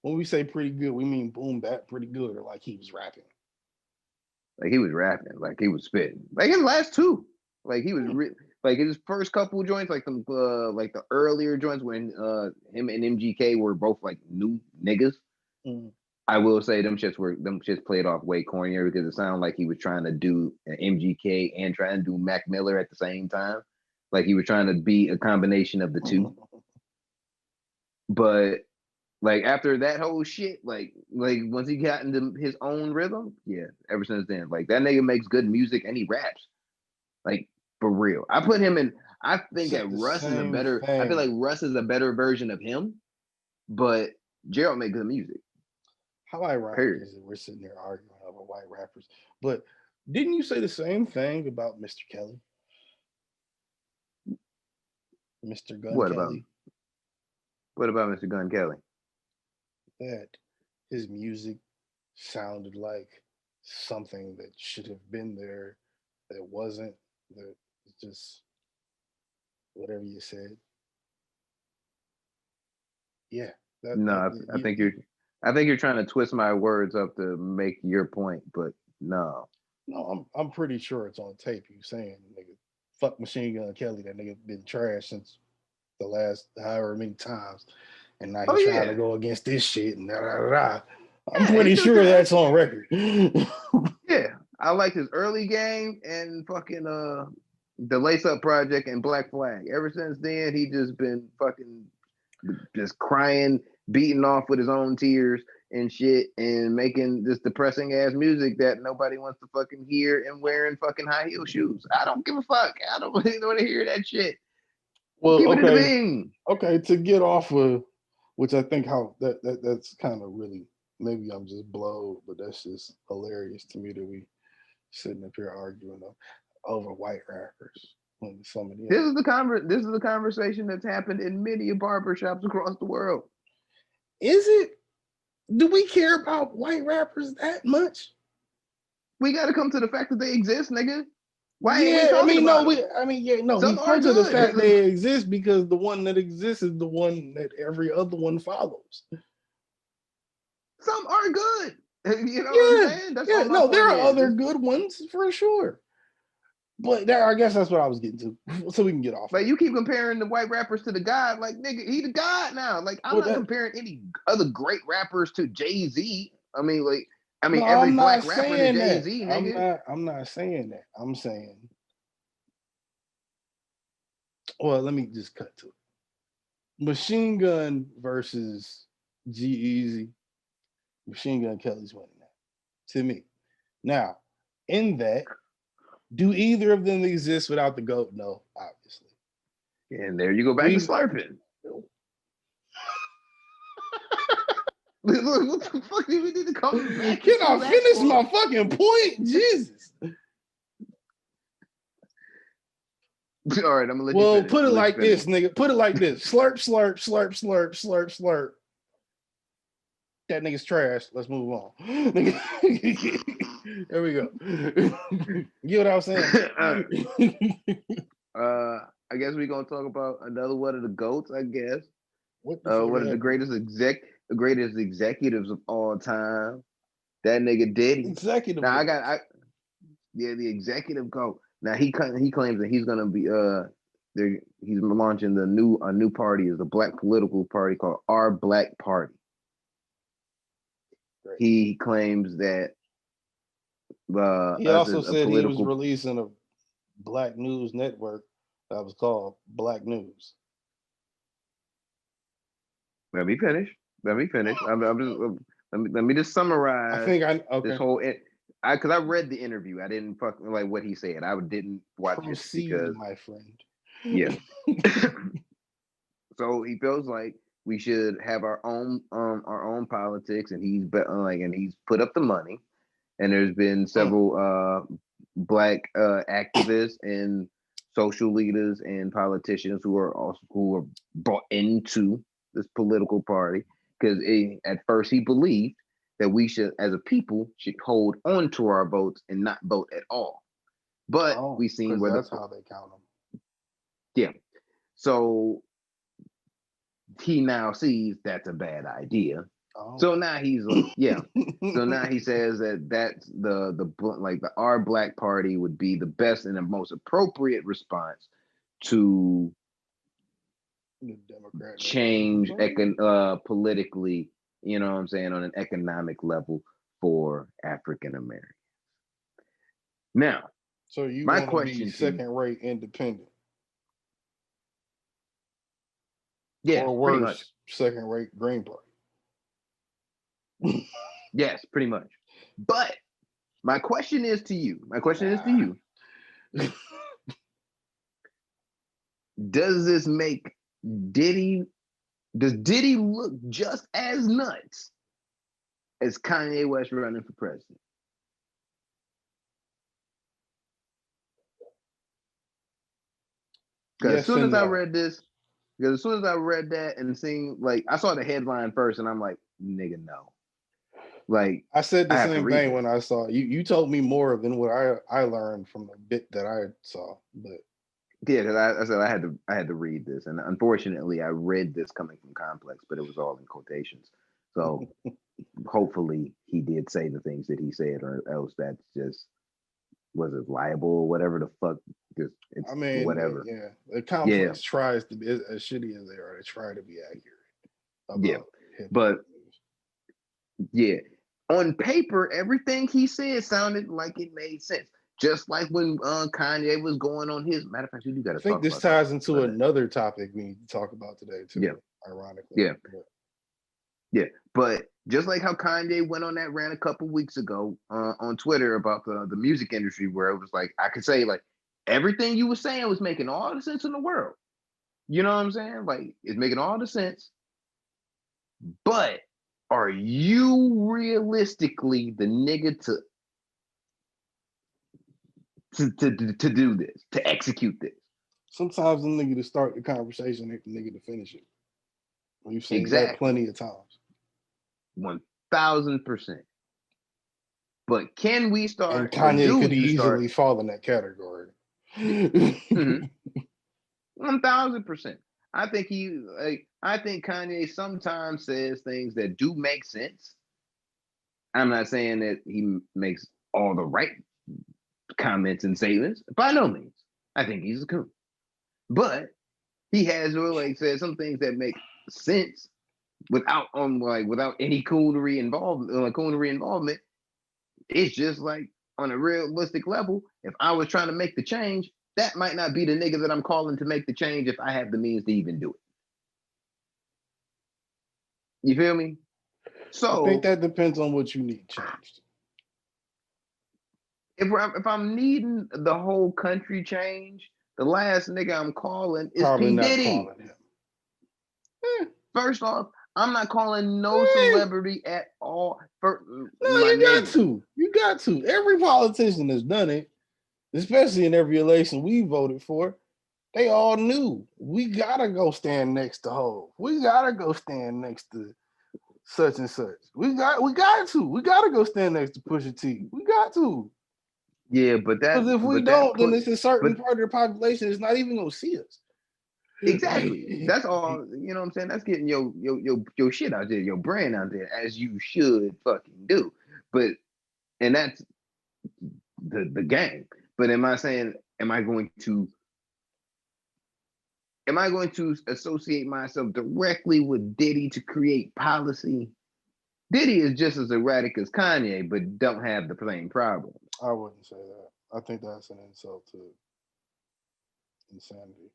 When we say pretty good, we mean boom bap pretty good, or like he was rapping. Like he was rapping, like he was spitting. Like his last two. Like he was like his first couple joints, like the earlier joints when him and MGK were both like new niggas. Mm. I will say them shits played off way cornier because it sounded like he was trying to do an MGK and trying to do Mac Miller at the same time. Like he was trying to be a combination of the two. But like after that whole shit, like once he got into his own rhythm, yeah, ever since then, like that nigga makes good music and he raps. Like for real. I put him in, I think that Russ is a better, I feel like Russ is a better version of him, but Gerald makes good music. How ironic is it we're sitting there arguing over white rappers? But didn't you say the same thing about Mr. Kelly? Mr. Gun Kelly? What about Mr. Gun Kelly? That his music sounded like something that should have been there, that wasn't, that just whatever you said. Yeah. I think you're trying to twist my words up to make your point, but no. No, I'm pretty sure it's on tape. You saying, nigga, fuck Machine Gun Kelly. That nigga been trash since the last however many times, and now he's trying to go against this shit and da da da. I'm pretty sure that's on record. Yeah, I like his early game and fucking the Lace Up Project and Black Flag. Ever since then, he just been fucking just crying, beating off with his own tears and shit, and making this depressing ass music that nobody wants to fucking hear, and wearing fucking high heel shoes. I don't give a fuck. I don't really want to hear that shit. Well, okay, to get off of, which I think how that's kind of really, maybe I'm just blowed, but that's just hilarious to me that we sitting up here arguing over white rappers. When some of this is the conversation that's happened in many barbershops across the world. Is it? Do we care about white rappers that much? We got to come to the fact that they exist, nigga. Why ain't we talking about them? We come to the fact they exist because the one that exists is the one that every other one follows. Some are good. You know what I'm saying? That's there are other good ones for sure. But I guess that's what I was getting to, so we can get off. Like you keep comparing the white rappers to the God, like nigga, he the God now. Like I'm not comparing any other great rappers to Jay-Z. Every black rapper to Jay-Z, nigga. I'm not saying that. I'm saying, well, let me just cut to it. Machine Gun versus G-Eazy. Machine Gun Kelly's winning that, to me. Now, in that, Do either of them exist without the GOAT? No, obviously. And there you go back to slurping. Look, what the fuck do we need to come back? Can I finish my fucking point? Jesus. All right, I'm gonna let you finish. Put it like this, nigga. Put it like this. Slurp, slurp, slurp, slurp, slurp, slurp. That nigga's trash. Let's move on. There we go. You know what I'm saying? I guess we're gonna talk about another one of the GOATs, I guess. One of the greatest executives of all time. That nigga Diddy. Executive. Now the executive GOAT. Now he claims that he's gonna be he's launching a new party, is a black political party called Our Black Party. Great. He claims that he also said he was releasing a black news network that was called Black News. Let me finish. I'm just, let me just summarize. This whole because I read the interview. I didn't fucking like what he said. I didn't watch it because my friend. Yeah. So he feels like we should have our own politics, and he's put up the money. And there's been several black activists and social leaders and politicians who are brought into this political party, because at first he believed that we should, as a people, should hold on to our votes and not vote at all. But we've seen where that's how they count them. Yeah. So he now sees that's a bad idea. So now he's like, yeah. So now he says that's the Our Black Party would be the best and the most appropriate response to change politically, you know what I'm saying, on an economic level for African Americans. Now, so you want to be second-rate independent? Yeah, or worse, second-rate Green Party. Yes, pretty much. But my question is to you. Does this make Diddy look just as nuts as Kanye West running for president? Because as soon as I read that and seeing, like, I saw the headline first and I'm like, nigga, no. Like, I said the same thing when I saw you told me more than what I learned from the bit that I saw, but yeah, because I said I had to read this, and unfortunately I read this coming from Complex, but it was all in quotations. So hopefully he did say the things that he said, or else that's just, was it liable or whatever the fuck? Whatever. Yeah, the Complex tries to be, as shitty as they are, they try to be accurate. But yeah, on paper, everything he said sounded like it made sense. Just like when Kanye was going on his. Matter of fact, we do got to talk about. I think this ties into another topic we need to talk about today too. Yeah. Ironically. Yeah. But just like how Kanye went on that rant a couple weeks ago on Twitter about the music industry, where it was like, I could say, like, everything you were saying was making all the sense in the world. You know what I'm saying? Like, it's making all the sense. But are you realistically the nigga to do this, to execute this? Sometimes the nigga to start the conversation ain't the nigga to finish it. We've seen that plenty of times. 1000%. But can we start? And Kanye could easily fall in that category. 1000%. I think Kanye sometimes says things that do make sense. I'm not saying that he makes all the right comments and statements. By no means. I think he's a coon. But he has said some things that make sense without any coonery involvement. It's just like, on a realistic level, if I was trying to make the change, that might not be the nigga that I'm calling to make the change if I have the means to even do it. You feel me? So I think that depends on what you need changed. if I'm needing the whole country change, the last nigga I'm calling is Probably P. not Diddy. calling him. First off, I'm not calling no Eh. celebrity at all. For No, my you got nigga. to. You got to. Every politician has done it, especially in every election we voted for. They all knew we gotta go stand next to Hov. We gotta go stand next to such and such. We got to. We gotta go stand next to Pusha T. We got to. Yeah, Because if we don't, then it's a certain part of the population that's not even gonna see us. Exactly. That's all. You know what I'm saying? That's getting your shit out there, your brand out there, as you should fucking do. But and that's the game. But am I saying? Am I going to associate myself directly with Diddy to create policy? Diddy is just as erratic as Kanye, but don't have the same problems. I wouldn't say that. I think that's an insult to insanity.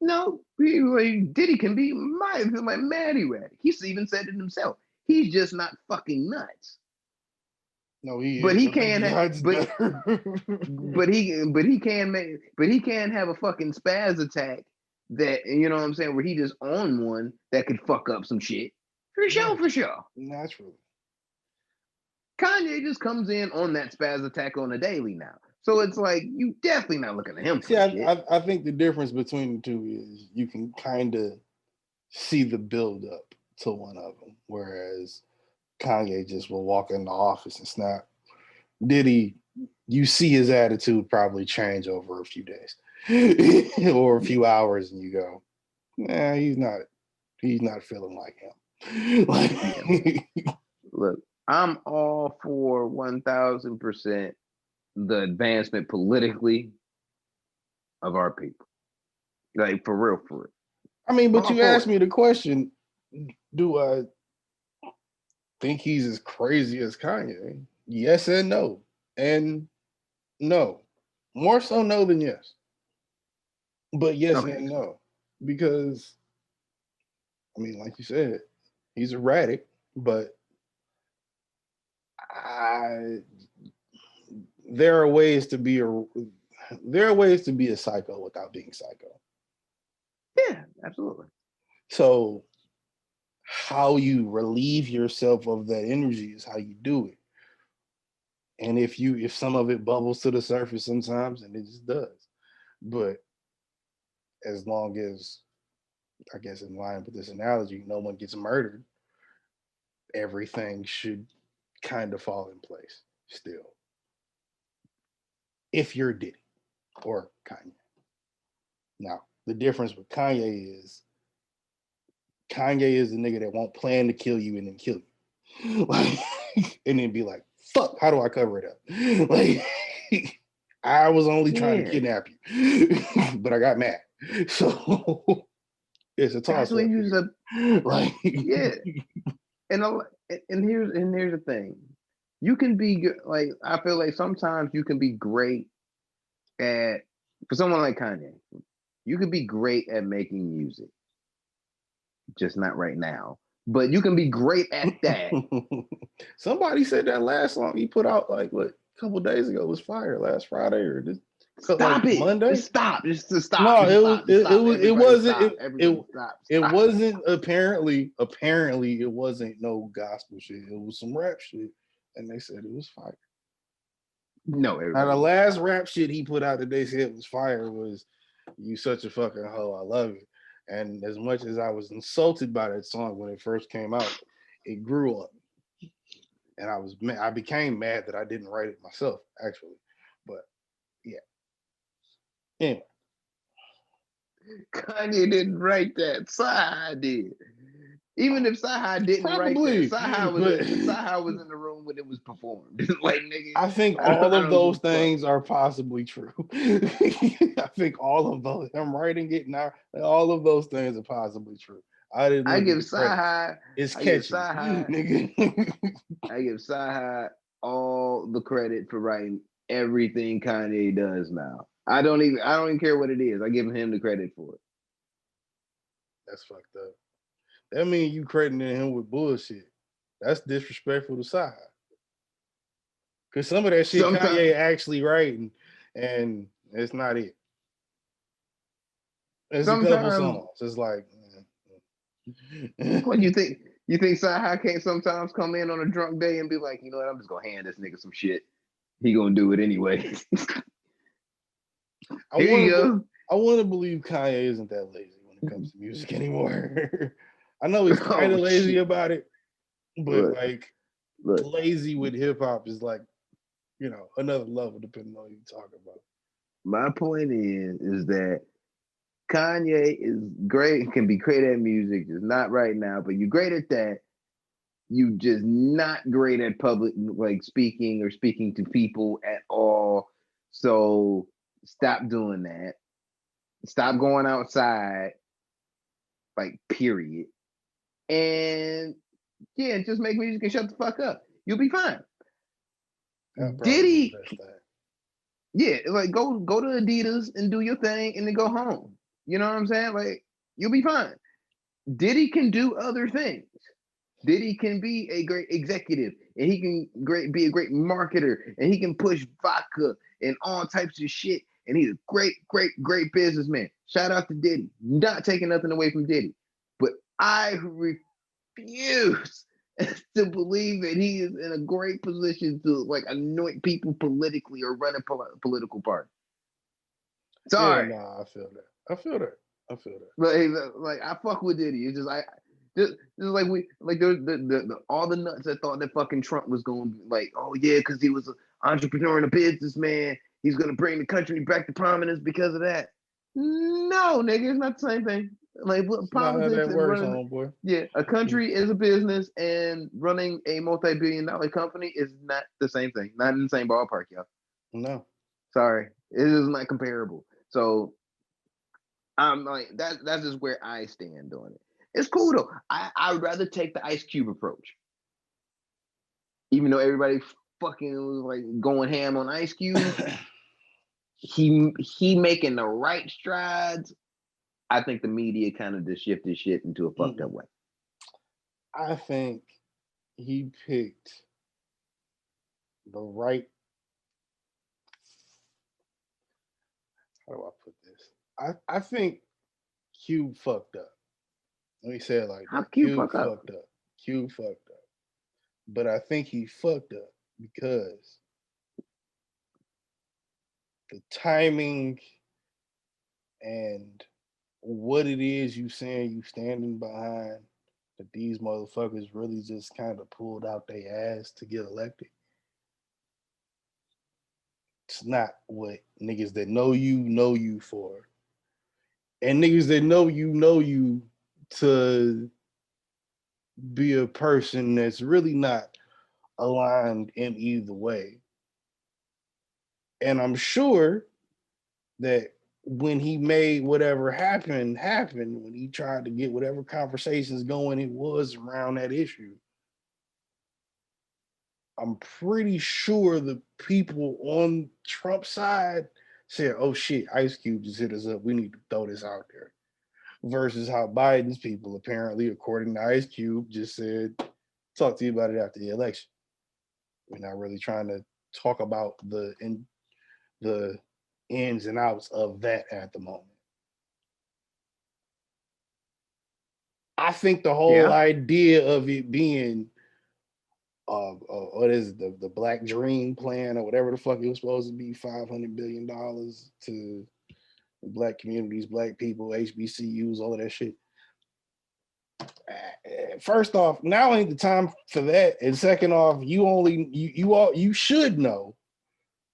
No, Diddy can be mad erratic. He's even said it himself. He's just not fucking nuts. No, he but is. he can but he can have a fucking spaz attack that, you know what I'm saying, where he just on one that could fuck up some shit. For sure. Naturally. Kanye just comes in on that spaz attack on a daily now. So it's like, you definitely not looking at him for shit. I think the difference between the two is you can kind of see the build up to one of them, whereas Kanye just will walk in the office and snap. Diddy, you see his attitude probably change over a few days or a few hours, and you go, nah, he's not feeling like him. Look, I'm all for 1,000% the advancement politically of our people. Like, for real. I mean, but you asked me the question, do I think he's as crazy as Kanye? Yes and no. And no. More so no than yes. But yes and no. Because, I mean, like you said, he's erratic, but there are ways to be a psycho without being psycho. Yeah, absolutely. So how you relieve yourself of that energy is how you do it. And if some of it bubbles to the surface sometimes, and it just does. But as long as, I guess in line with this analogy, no one gets murdered, everything should kind of fall in place still. If you're Diddy or Kanye. Now, the difference with Kanye is the nigga that won't plan to kill you and then kill you. Like, and then be like, fuck, how do I cover it up? Like, I was only trying to kidnap you, but I got mad. So it's a toss up. Like, yeah. And here's the thing. You can be good. Like, I feel like sometimes you can be great at, for someone like Kanye, you can be great at making music. Just not right now. But you can be great at that. Somebody said that last song he put out like what a couple days ago was fire, last Friday or this Monday. Just stop. No, it wasn't apparently it wasn't no gospel shit. It was some rap shit, and they said it was fire. No, now the last rap shit he put out that they said was fire was "You Such a Fucking Hoe, I Love It." And as much as I was insulted by that song when it first came out, it grew on me, and I became mad that I didn't write it myself, actually. But yeah. Anyway. Kanye didn't write that. Sci did. Even if Sci didn't write that, Sci was in the room when it was performed. Like, nigga, I think all of those things are possibly true. I think all of those, I'm writing it now, all of those things are possibly true. I give Sci it's catchy. I give Sci all the credit for writing everything Kanye does now. I don't even care what it is. I give him the credit for it. That's fucked up. That means you crediting him with bullshit. That's disrespectful to Sci. Because some of that shit Kanye actually writing, and it's not it. There's a couple songs. It's like, what do you think? You think Sci-Hi can't sometimes come in on a drunk day and be like, you know what, I'm just gonna hand this nigga some shit. He gonna do it anyway. Here you go. I want to believe Kanye isn't that lazy when it comes to music anymore. I know he's kind of lazy about it, but lazy with hip hop is like, you know, another level depending on who you talk about. My point is that Kanye is great, can be great at music, just not right now, but you're great at that. You just not great at public, like speaking or speaking to people at all. So stop doing that. Stop going outside, like, period. And yeah, just make music and shut the fuck up. You'll be fine. Diddy, yeah, like go to Adidas and do your thing and then go home. You know what I'm saying? Like, you'll be fine. Diddy can do other things. Diddy can be a great executive, and he can be a great marketer, and he can push vodka and all types of shit. And he's a great businessman. Shout out to Diddy. Not taking nothing away from Diddy, but I refuse to believe that he is in a great position to like anoint people politically or run a political party. Sorry. Yeah, nah, I feel that. But like I fuck with Diddy. It's just just like the all the nuts that thought that fucking Trump was going to be like, oh yeah, because he was an entrepreneur and a businessman, he's gonna bring the country back to prominence because of that. No, nigga, it's not the same thing. Like politics and running, homeboy. Yeah, a country is a business, and running a multi-billion-dollar company is not the same thing. Not in the same ballpark, y'all. No, sorry, it is not comparable. So I'm like that's just where I stand on it. It's cool though. I'd rather take the Ice Cube approach. Even though everybody fucking was like going ham on Ice Cube, he making the right strides. I think the media kind of just shifted shit into a fucked up way. I think he picked the right. How do I put this? I think Cube fucked up. Let me say it like that. Cube fucked up. Cube fucked up. But I think he fucked up because the timing and what it is you saying you standing behind, that these motherfuckers really just kind of pulled out their ass to get elected. It's not what niggas that know you for. And niggas that know you to be a person that's really not aligned in either way. And I'm sure that when he made whatever happened, when he tried to get whatever conversations going, it was around that issue. I'm pretty sure the people on Trump's side said, oh shit, Ice Cube just hit us up. We need to throw this out there. Versus how Biden's people, apparently, according to Ice Cube, just said, talk to you about it after the election. We're not really trying to talk about the ins and outs of that at the moment. I think the whole idea of it being what is it, the Black Dream plan or whatever the fuck it was supposed to be, $500 billion to Black communities, Black people, HBCUs, all of that shit. First off, now ain't the time for that. And second off, you should know,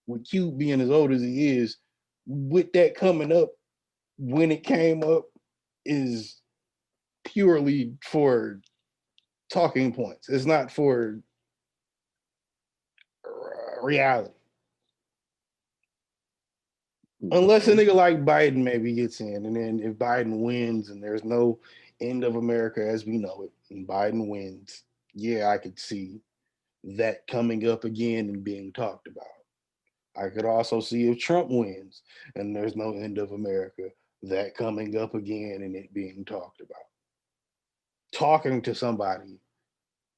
with Cube being as old as he is, with that coming up, when it came up, is purely for talking points. It's not for reality. Unless a nigga like Biden maybe gets in, and then if Biden wins and there's no end of America as we know it, and Biden wins, yeah, I could see that coming up again and being talked about. I could also see if Trump wins and there's no end of America, that coming up again and it being talked about. Talking to somebody,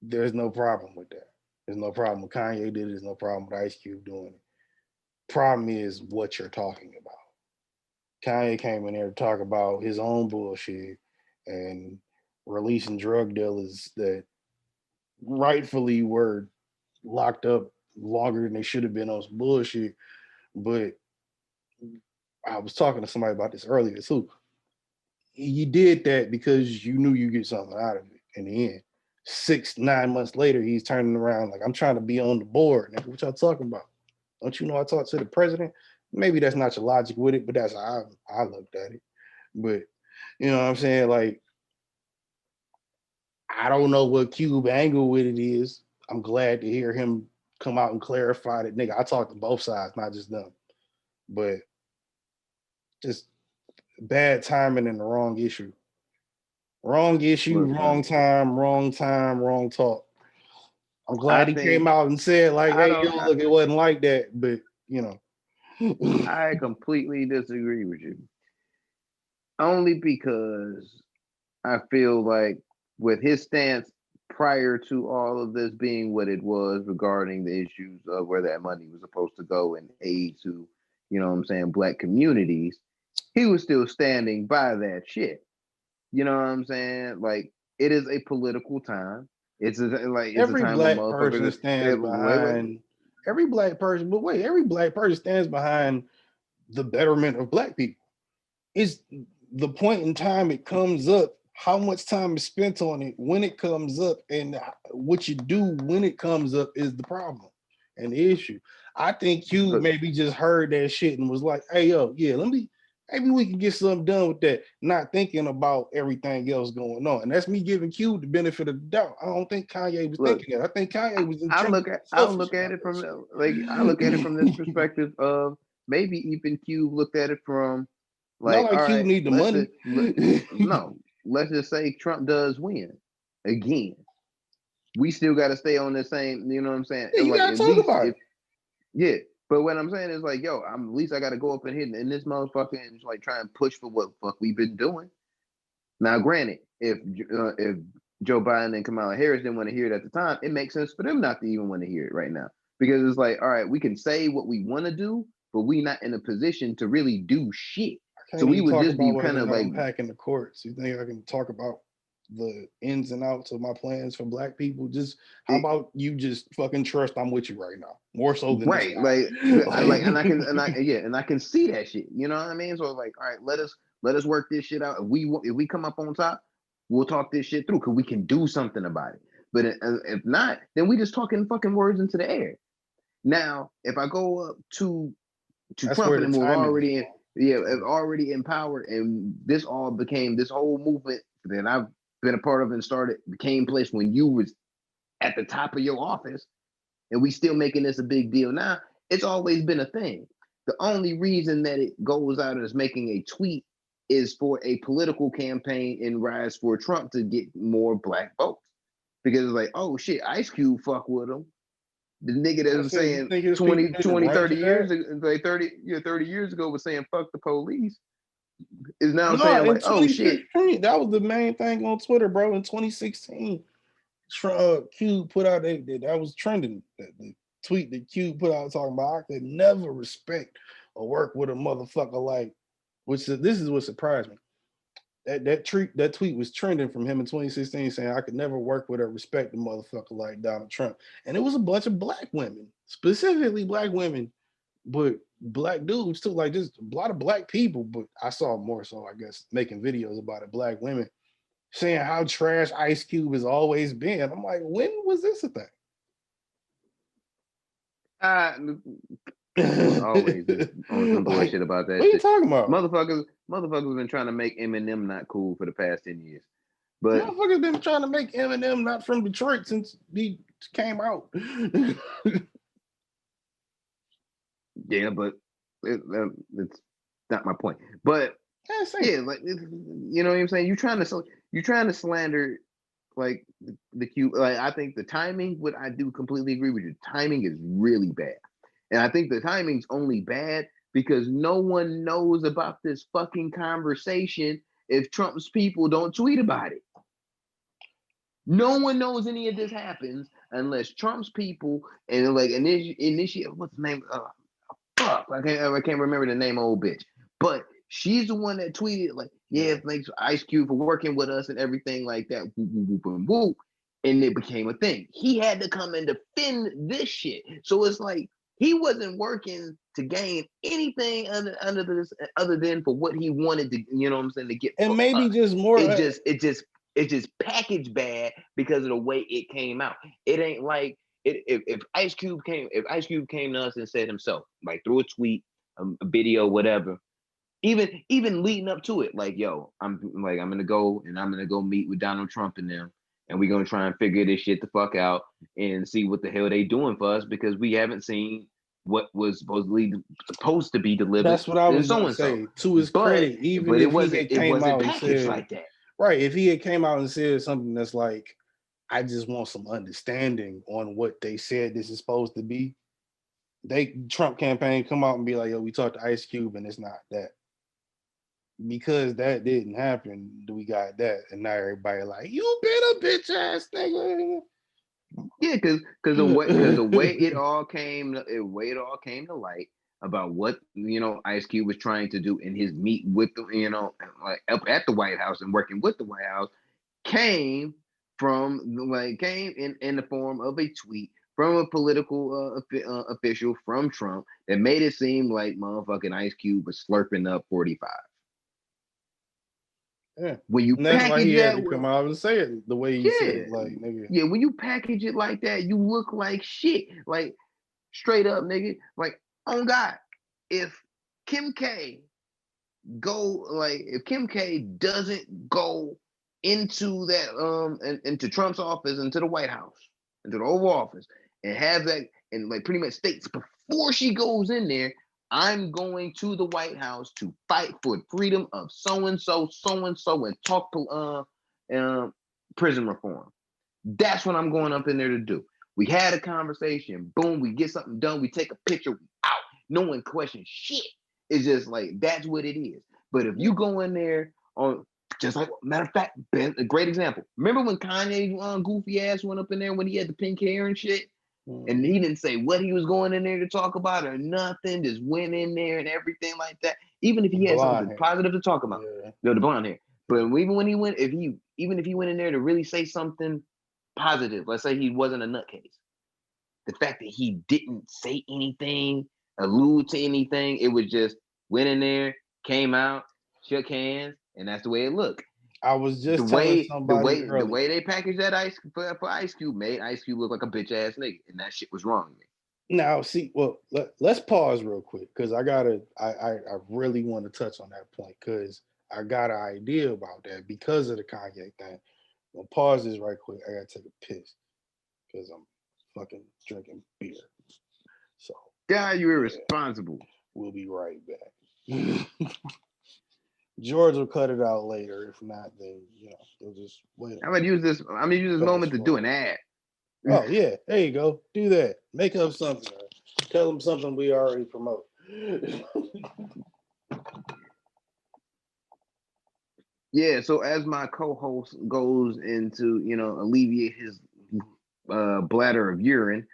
there's no problem with that. There's no problem with Kanye did it. There's no problem with Ice Cube doing it. Problem is what you're talking about. Kanye came in there to talk about his own bullshit and releasing drug dealers that rightfully were locked up longer than they should have been on some bullshit. But I was talking to somebody about this earlier too. You did that because you knew you get something out of it in the end. 6-9 months later, he's turning around like, I'm trying to be on the board. What y'all talking about? Don't you know I talked to the president? Maybe that's not your logic with it, but that's how I looked at it. But you know what I'm saying? Like, I don't know what Cube angle with it is. I'm glad to hear him come out and clarify that, nigga, I talked to both sides, not just them. But just bad timing and the wrong issue. Wrong issue, wrong time, wrong talk. I'm glad he came out and said, like, hey, yo, look, it wasn't like that. But, you know. I completely disagree with you. Only because I feel like with his stance prior to all of this being what it was regarding the issues of where that money was supposed to go and aid to, you know what I'm saying, black communities, he was still standing by that shit. You know what I'm saying? Like, it is a political time. It's a time black where person motherfuckers stands behind every black person, but wait, every black person stands behind the betterment of black people. It's the point in time it comes up, how much time is spent on it when it comes up, and what you do when it comes up is the problem and the issue. I think Cube maybe just heard that shit and was like, hey, yo, yeah, maybe we can get something done with that, not thinking about everything else going on. And that's me giving Cube the benefit of the doubt. I don't think Kanye was thinking that. I think Kanye was I look at it from this perspective of maybe even Cube looked at it from like, not like Cube need the money. No, let's just say Trump does win again. We still got to stay on the same, you know what I'm saying? Yeah, you gotta talk about it. Yeah, but what I'm saying is like, yo, at least I got to go up and hit in this motherfucker and like try and push for what the fuck we've been doing. Now, granted, if Joe Biden and Kamala Harris didn't want to hear it at the time, it makes sense for them not to even want to hear it right now, because it's like, all right, we can say what we want to do, but we not in a position to really do shit. So we would just be kind of like packing the courts. You think I can talk about the ins and outs of my plans for black people? Just how about you just fucking trust I'm with you right now, more so than right, and I can see that shit. You know what I mean? So like, all right, let us work this shit out. If we come up on top, we'll talk this shit through because we can do something about it. But if not, then we just talking fucking words into the air. Now, if I go up to Trump and who already in power, and this all became this whole movement that I've been a part of and became place when you was at the top of your office, and we still making this a big deal now. It's always been a thing. The only reason that it goes out as making a tweet is for a political campaign and rise for Trump to get more black votes. Because it's like, oh shit, Ice Cube fuck with him. The nigga that was saying 30 years ago, like 30 years ago was saying fuck the police is now saying like, oh shit. That was the main thing on Twitter, bro. In 2016, Cube put out that was trending. The tweet that Cube put out talking about, I could never respect or work with a motherfucker like, this is what surprised me. That tweet was trending from him in 2016 saying I could never work with or respect a motherfucker like Donald Trump. And it was a bunch of black women, specifically black women, but black dudes too, like just a lot of black people, but I saw more so, I guess, making videos about it, black women saying how trash Ice Cube has always been. I'm like, when was this a thing? Was always on some bullshit about that. What are you talking about? Motherfuckers been trying to make Eminem not cool for the past 10 years. But motherfuckers been trying to make Eminem not from Detroit since he came out. Yeah, but it's not my point. But yeah, like, you know what I'm saying? You're trying to slander like the Cube. Like, I think the timing, what I do completely agree with you. Timing is really bad. And I think the timing's only bad because no one knows about this fucking conversation if Trump's people don't tweet about it. No one knows any of this happens unless Trump's people and like initiate what's the name? Fuck, I can't remember the name of old bitch. But she's the one that tweeted like, yeah, thanks Ice Cube for working with us and everything like that. Whoop, whoop, whoop, whoop, whoop. And it became a thing. He had to come and defend this shit. So it's like he wasn't working to gain anything under this other than for what he wanted to, you know what I'm saying, to get. And maybe us. just more. It just packaged bad because of the way it came out. It ain't like if Ice Cube came to us and said himself, like through a tweet, a video, whatever, even leading up to it, like, yo, I'm gonna go meet with Donald Trump and them, and we're gonna try and figure this shit the fuck out and see what the hell they doing for us, because we haven't seen what was supposed to be delivered. That's what I was so gonna and say. so. To his credit, even if he had came out and packaged said like that. Right, if he had came out and said something that's like, I just want some understanding on what they said this is supposed to be. Trump campaign come out and be like, yo, we talked to Ice Cube and it's not that. Because that didn't happen, we got that. And now everybody like, you been a bitch ass nigga. Yeah, because the way it all came to light about what, you know, Ice Cube was trying to do in his meet with the, you know, like up at the White House and working with the White House came in the form of a tweet from a political official from Trump that made it seem like motherfucking Ice Cube was slurping up 45. Yeah. When you and that's why he had to that come out and say it the way he said it, like, nigga. Yeah, when you package it like that, you look like shit. Like, straight up, nigga. Like, oh God, if Kim K doesn't go into that into Trump's office, into the White House, into the Oval Office, and have that, and like pretty much states before she goes in there, I'm going to the White House to fight for freedom of so and so, and talk prison reform. That's what I'm going up in there to do. We had a conversation. Boom, we get something done. We take a picture. We out. No one questions shit. It's just like, that's what it is. But if you go in there on, just like, matter of fact, Ben, a great example. Remember when Kanye goofy ass went up in there when he had the pink hair and shit? And he didn't say what he was going in there to talk about or nothing. Just went in there and everything like that. Even if he had something positive to talk about. No, the blonde hair. But even when he went, even if he went in there to really say something positive, let's say he wasn't a nutcase, the fact that he didn't say anything, allude to anything, it was just went in there, came out, shook hands, and that's the way it looked. I was just telling somebody earlier. The way they packaged that for Ice Cube made Ice Cube look like a bitch ass nigga, and that shit was wrong to me. Now, see, well, let's pause real quick because I really want to touch on that point because I got an idea about that because of the Kanye thing. I'll pause this right quick. I gotta take a piss because I'm fucking drinking beer. So, God, you irresponsible. We'll be right back. George will cut it out later. If not, then they'll just wait. I'm gonna use this moment to do an ad. Oh yeah, there you go. Do that. Make up something. Tell them something we already promote. Yeah. So as my co-host goes into alleviate his bladder of urine,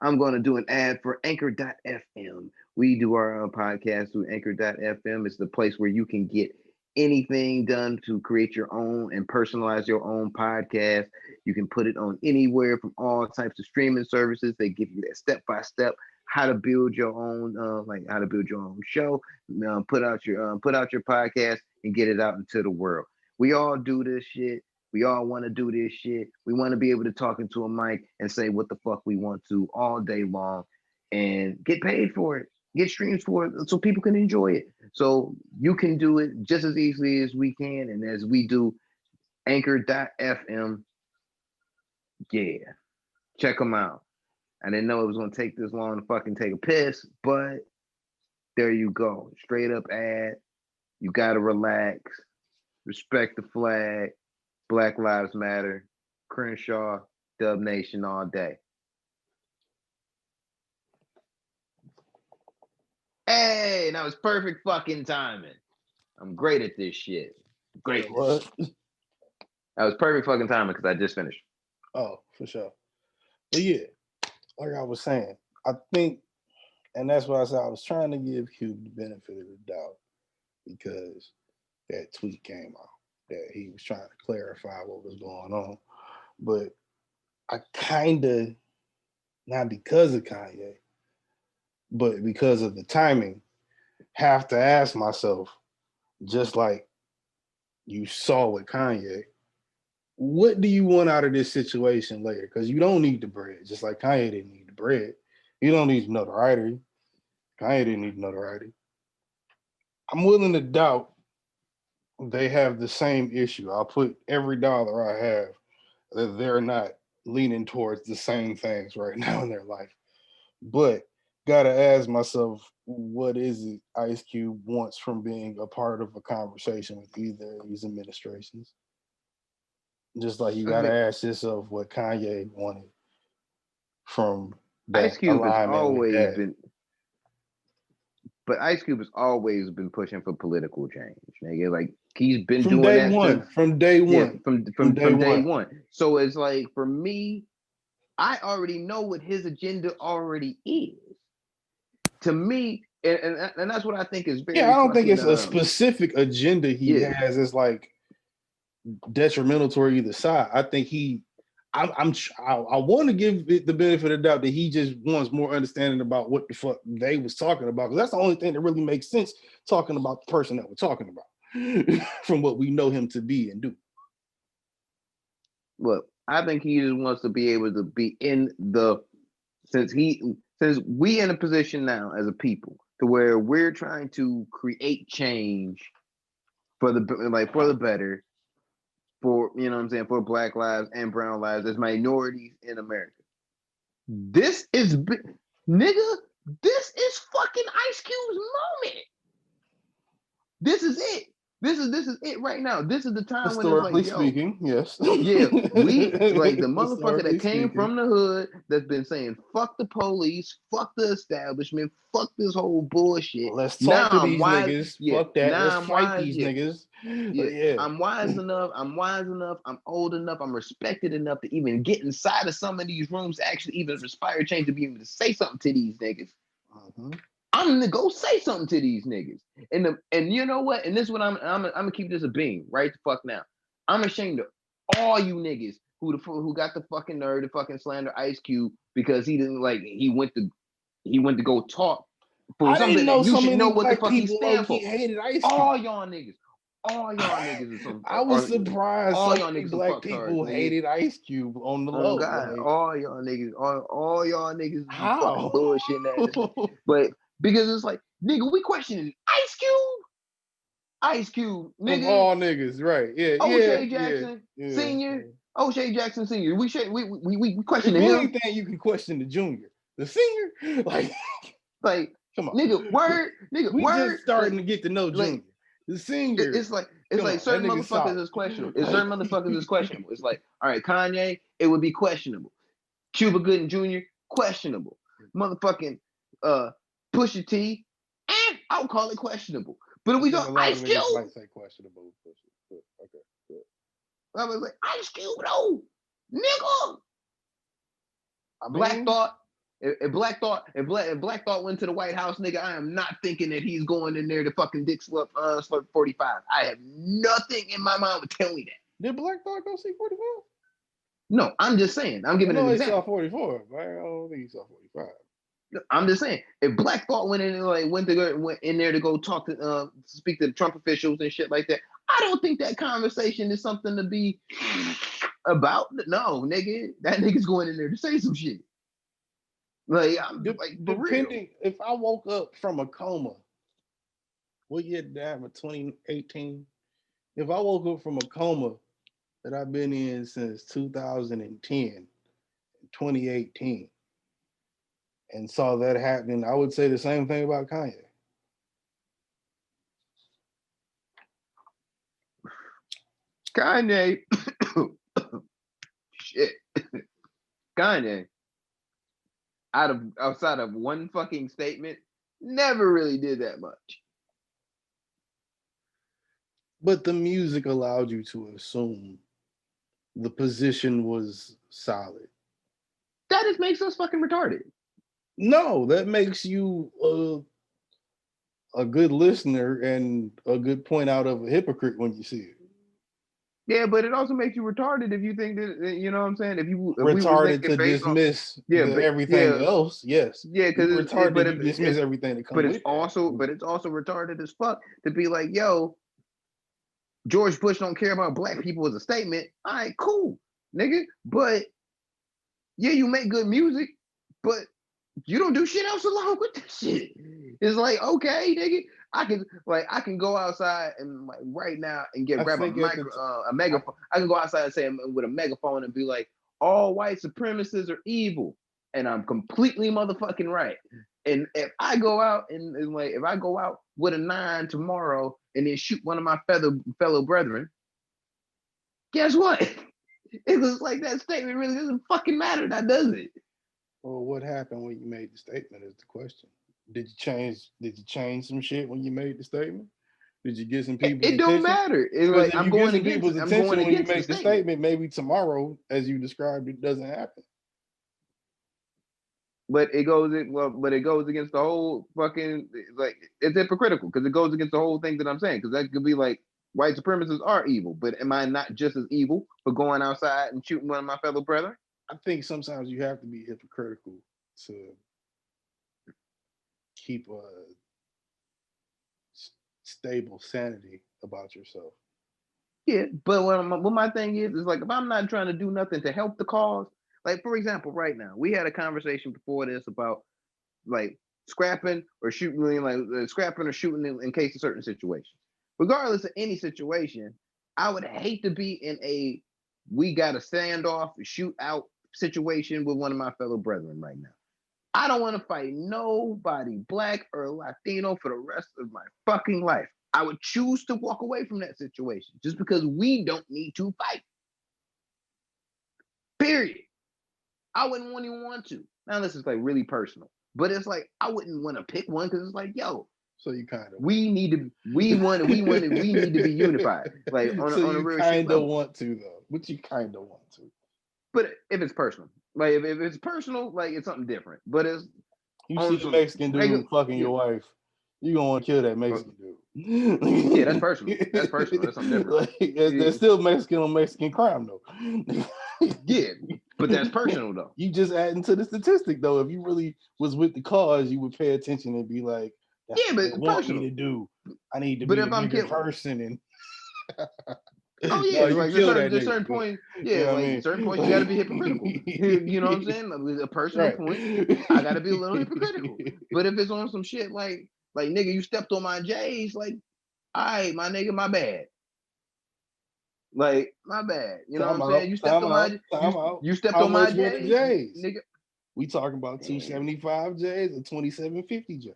I'm going to do an ad for Anchor.fm. We do our podcast through Anchor.fm. It's the place where you can get anything done to create your own and personalize your own podcast. You can put it on anywhere from all types of streaming services. They give you that step-by-step how to build your own, how to build your own show, put out your podcast and get it out into the world. We all do this shit. We all want to do this shit. We want to be able to talk into a mic and say what the fuck we want to all day long and get paid for it, get streams for it so people can enjoy it. So you can do it just as easily as we can and as we do. Anchor.fm. Yeah. Check them out. I didn't know it was going to take this long to fucking take a piss, but there you go. Straight up ad. You got to relax. Respect the flag. Black Lives Matter, Crenshaw, Dub Nation all day. Hey, that was perfect fucking timing. I'm great at this shit. Great. What? That was perfect fucking timing because I just finished. Oh, for sure. But yeah, like I was saying, I think, and that's why I said I was trying to give Cube the benefit of the doubt because that tweet came out that he was trying to clarify what was going on. But I kind of, not because of Kanye, but because of the timing, have to ask myself, just like you saw with Kanye, what do you want out of this situation later? Because you don't need the bread, just like Kanye didn't need the bread. You don't need notoriety. Kanye didn't need notoriety. I'm willing to doubt they have the same issue. I'll put every dollar I have that they're not leaning towards the same things right now in their life. But gotta ask myself, what is it Ice Cube wants from being a part of a conversation with either of these administrations? Just like you gotta ask yourself what Kanye wanted from Ice that Cube has alignment with always that. been, but Ice Cube has always been pushing for political change, nigga. Like he's been From doing day that one. since, From day one. from day one. So it's like for me, I already know what his agenda already is. To me, and that's what I think is very I don't think fucking it's a specific agenda he has. It's like detrimental toward either side. I think I want to give it the benefit of the doubt that he just wants more understanding about what the fuck they was talking about, because that's the only thing that really makes sense talking about the person that we're talking about from what we know him to be and do. Look, I think he just wants to be able to be in the since we in a position now as a people to where we're trying to create change for the better, for you know what I'm saying, for Black lives and brown lives as minorities in America. This is nigga, this is fucking Ice Cube's moment. This is it. This is it right now. This is the time when it's like, yo, speaking, yes. Yeah, we like the motherfucker that came from the hood that's been saying fuck the police, fuck the establishment, fuck this whole bullshit. Let's talk Now to I'm these wise. niggas. Yeah, Fuck that. now Let's I'm fight wise. these Yeah, niggas. yeah. I'm wise enough. I'm wise enough. I'm old enough. I'm respected enough to even get inside of some of these rooms to actually even inspire change, to be able to say something to these niggas. I'm gonna go say something to these niggas. And you know what? And this is what I'm gonna keep this a beam right the fuck now. I'm ashamed of all you niggas who got the fucking nerve to fucking slander Ice Cube because he didn't like he went to go talk for something that you should know what the fuck he stand for. Hated Ice Cube. All y'all niggas is some. I was surprised all so y'all many niggas black people hated Ice Cube on the low. God, like, all y'all niggas is how? fucking bullshit ass. But because it's like, nigga, we questioning Ice Cube, nigga. Of all niggas, right? Yeah, O'Shea Jackson Senior, O'Shea Jackson Senior. We questioning him. Anything you can question the junior, the senior, like come on, nigga, word, nigga, we word. Just starting to get to know junior. The senior, it's like certain motherfuckers is questionable. Certain motherfuckers is questionable. It's like, all right, Kanye, it would be questionable. Cuba Gooding Jr., questionable. Motherfucking Pusha T, and I'll call it questionable. But if we go Ice Cube, might say questionable. Okay. I was like, Ice Cube, no, nigga. Black Thought. If Black Thought went to the White House, nigga, I am not thinking that he's going in there to fucking dick slurp 45. I have nothing in my mind would tell me that. Did Black Thought go see 45? No, I'm just saying. I'm giving an example. He saw 44, but I don't think he saw 45. I'm just saying, if Black Thought went in there to go talk to speak to the Trump officials and shit like that, I don't think that conversation is something to be about. No, nigga, that nigga's going in there to say some shit. Like, depending, if I woke up from a coma, what year did that? 2018. If I woke up from a coma that I've been in since 2010, 2018, and saw that happening, I would say the same thing about Kanye. Kanye, shit, Kanye, outside of one fucking statement, never really did that much. But the music allowed you to assume the position was solid. That just makes us fucking retarded. No, that makes you a good listener and a good point out of a hypocrite when you see it. Yeah, but it also makes you retarded if you think that, you know what I'm saying? If retarded to dismiss everything else, yes. Yeah, because retarded if you dismiss everything that comes with it. But it's also retarded as fuck to be like, yo, George Bush don't care about black people as a statement. All right, cool, nigga. But yeah, you make good music, but you don't do shit else along with this shit. It's like, okay, nigga, I can go outside and like right now and grab a megaphone. I can go outside and say with a megaphone and be like, all white supremacists are evil, and I'm completely motherfucking right. And if I go out and if I go out with a 9 tomorrow and then shoot one of my fellow brethren, guess what? It looks like that statement really doesn't fucking matter, now does it? Well, what happened when you made the statement is the question. Did you change some shit when you made the statement? Did you get some people's attention? It don't matter. It's like I'm going against people's attention when you make the statement. Maybe tomorrow, as you described, it doesn't happen. But it goes against the whole fucking, like, it's hypocritical because it goes against the whole thing that I'm saying. Because that could be like, white supremacists are evil, but am I not just as evil for going outside and shooting one of my fellow brethren? I think sometimes you have to be hypocritical to keep a stable sanity about yourself. Yeah, but what my thing is like, if I'm not trying to do nothing to help the cause, like, for example, right now, we had a conversation before this about like scrapping or shooting in case of certain situations. Regardless of any situation, I would hate to be in a we got a standoff, shoot out situation with one of my fellow brethren right now. I don't want to fight nobody, black or Latino, for the rest of my fucking life. I would choose to walk away from that situation just because we don't need to fight. Period. I wouldn't even want to. Now this is like really personal, but it's like I wouldn't want to pick one because it's like, yo, so you kind of we need to be unified. Like on a real shit level. Kind of want to though, but you kind of want to. But if it's personal, like if it's personal, like it's something different. But it's you see the Mexican dude fucking your wife, you gonna want to kill that Mexican dude. Yeah, that's personal. That's personal. That's something different. Like, there's still Mexican on Mexican crime though. Yeah, but that's personal though. You just adding to the statistic though. If you really was with the cause, you would pay attention and be like, yeah, but what personal. Me to do. I need to be a bigger person and. Oh yeah, no, like there's certain points. Yeah, you know like certain points you got to be hypocritical. You know what I'm saying? Like, a personal point, I got to be a little hypocritical. But if it's on some shit like nigga, you stepped on my J's, like, all right, my nigga, my bad. Like, my bad. You know what I'm saying? You stepped on my you stepped on my J's, nigga. We talking about 275 J's or 2750 J's?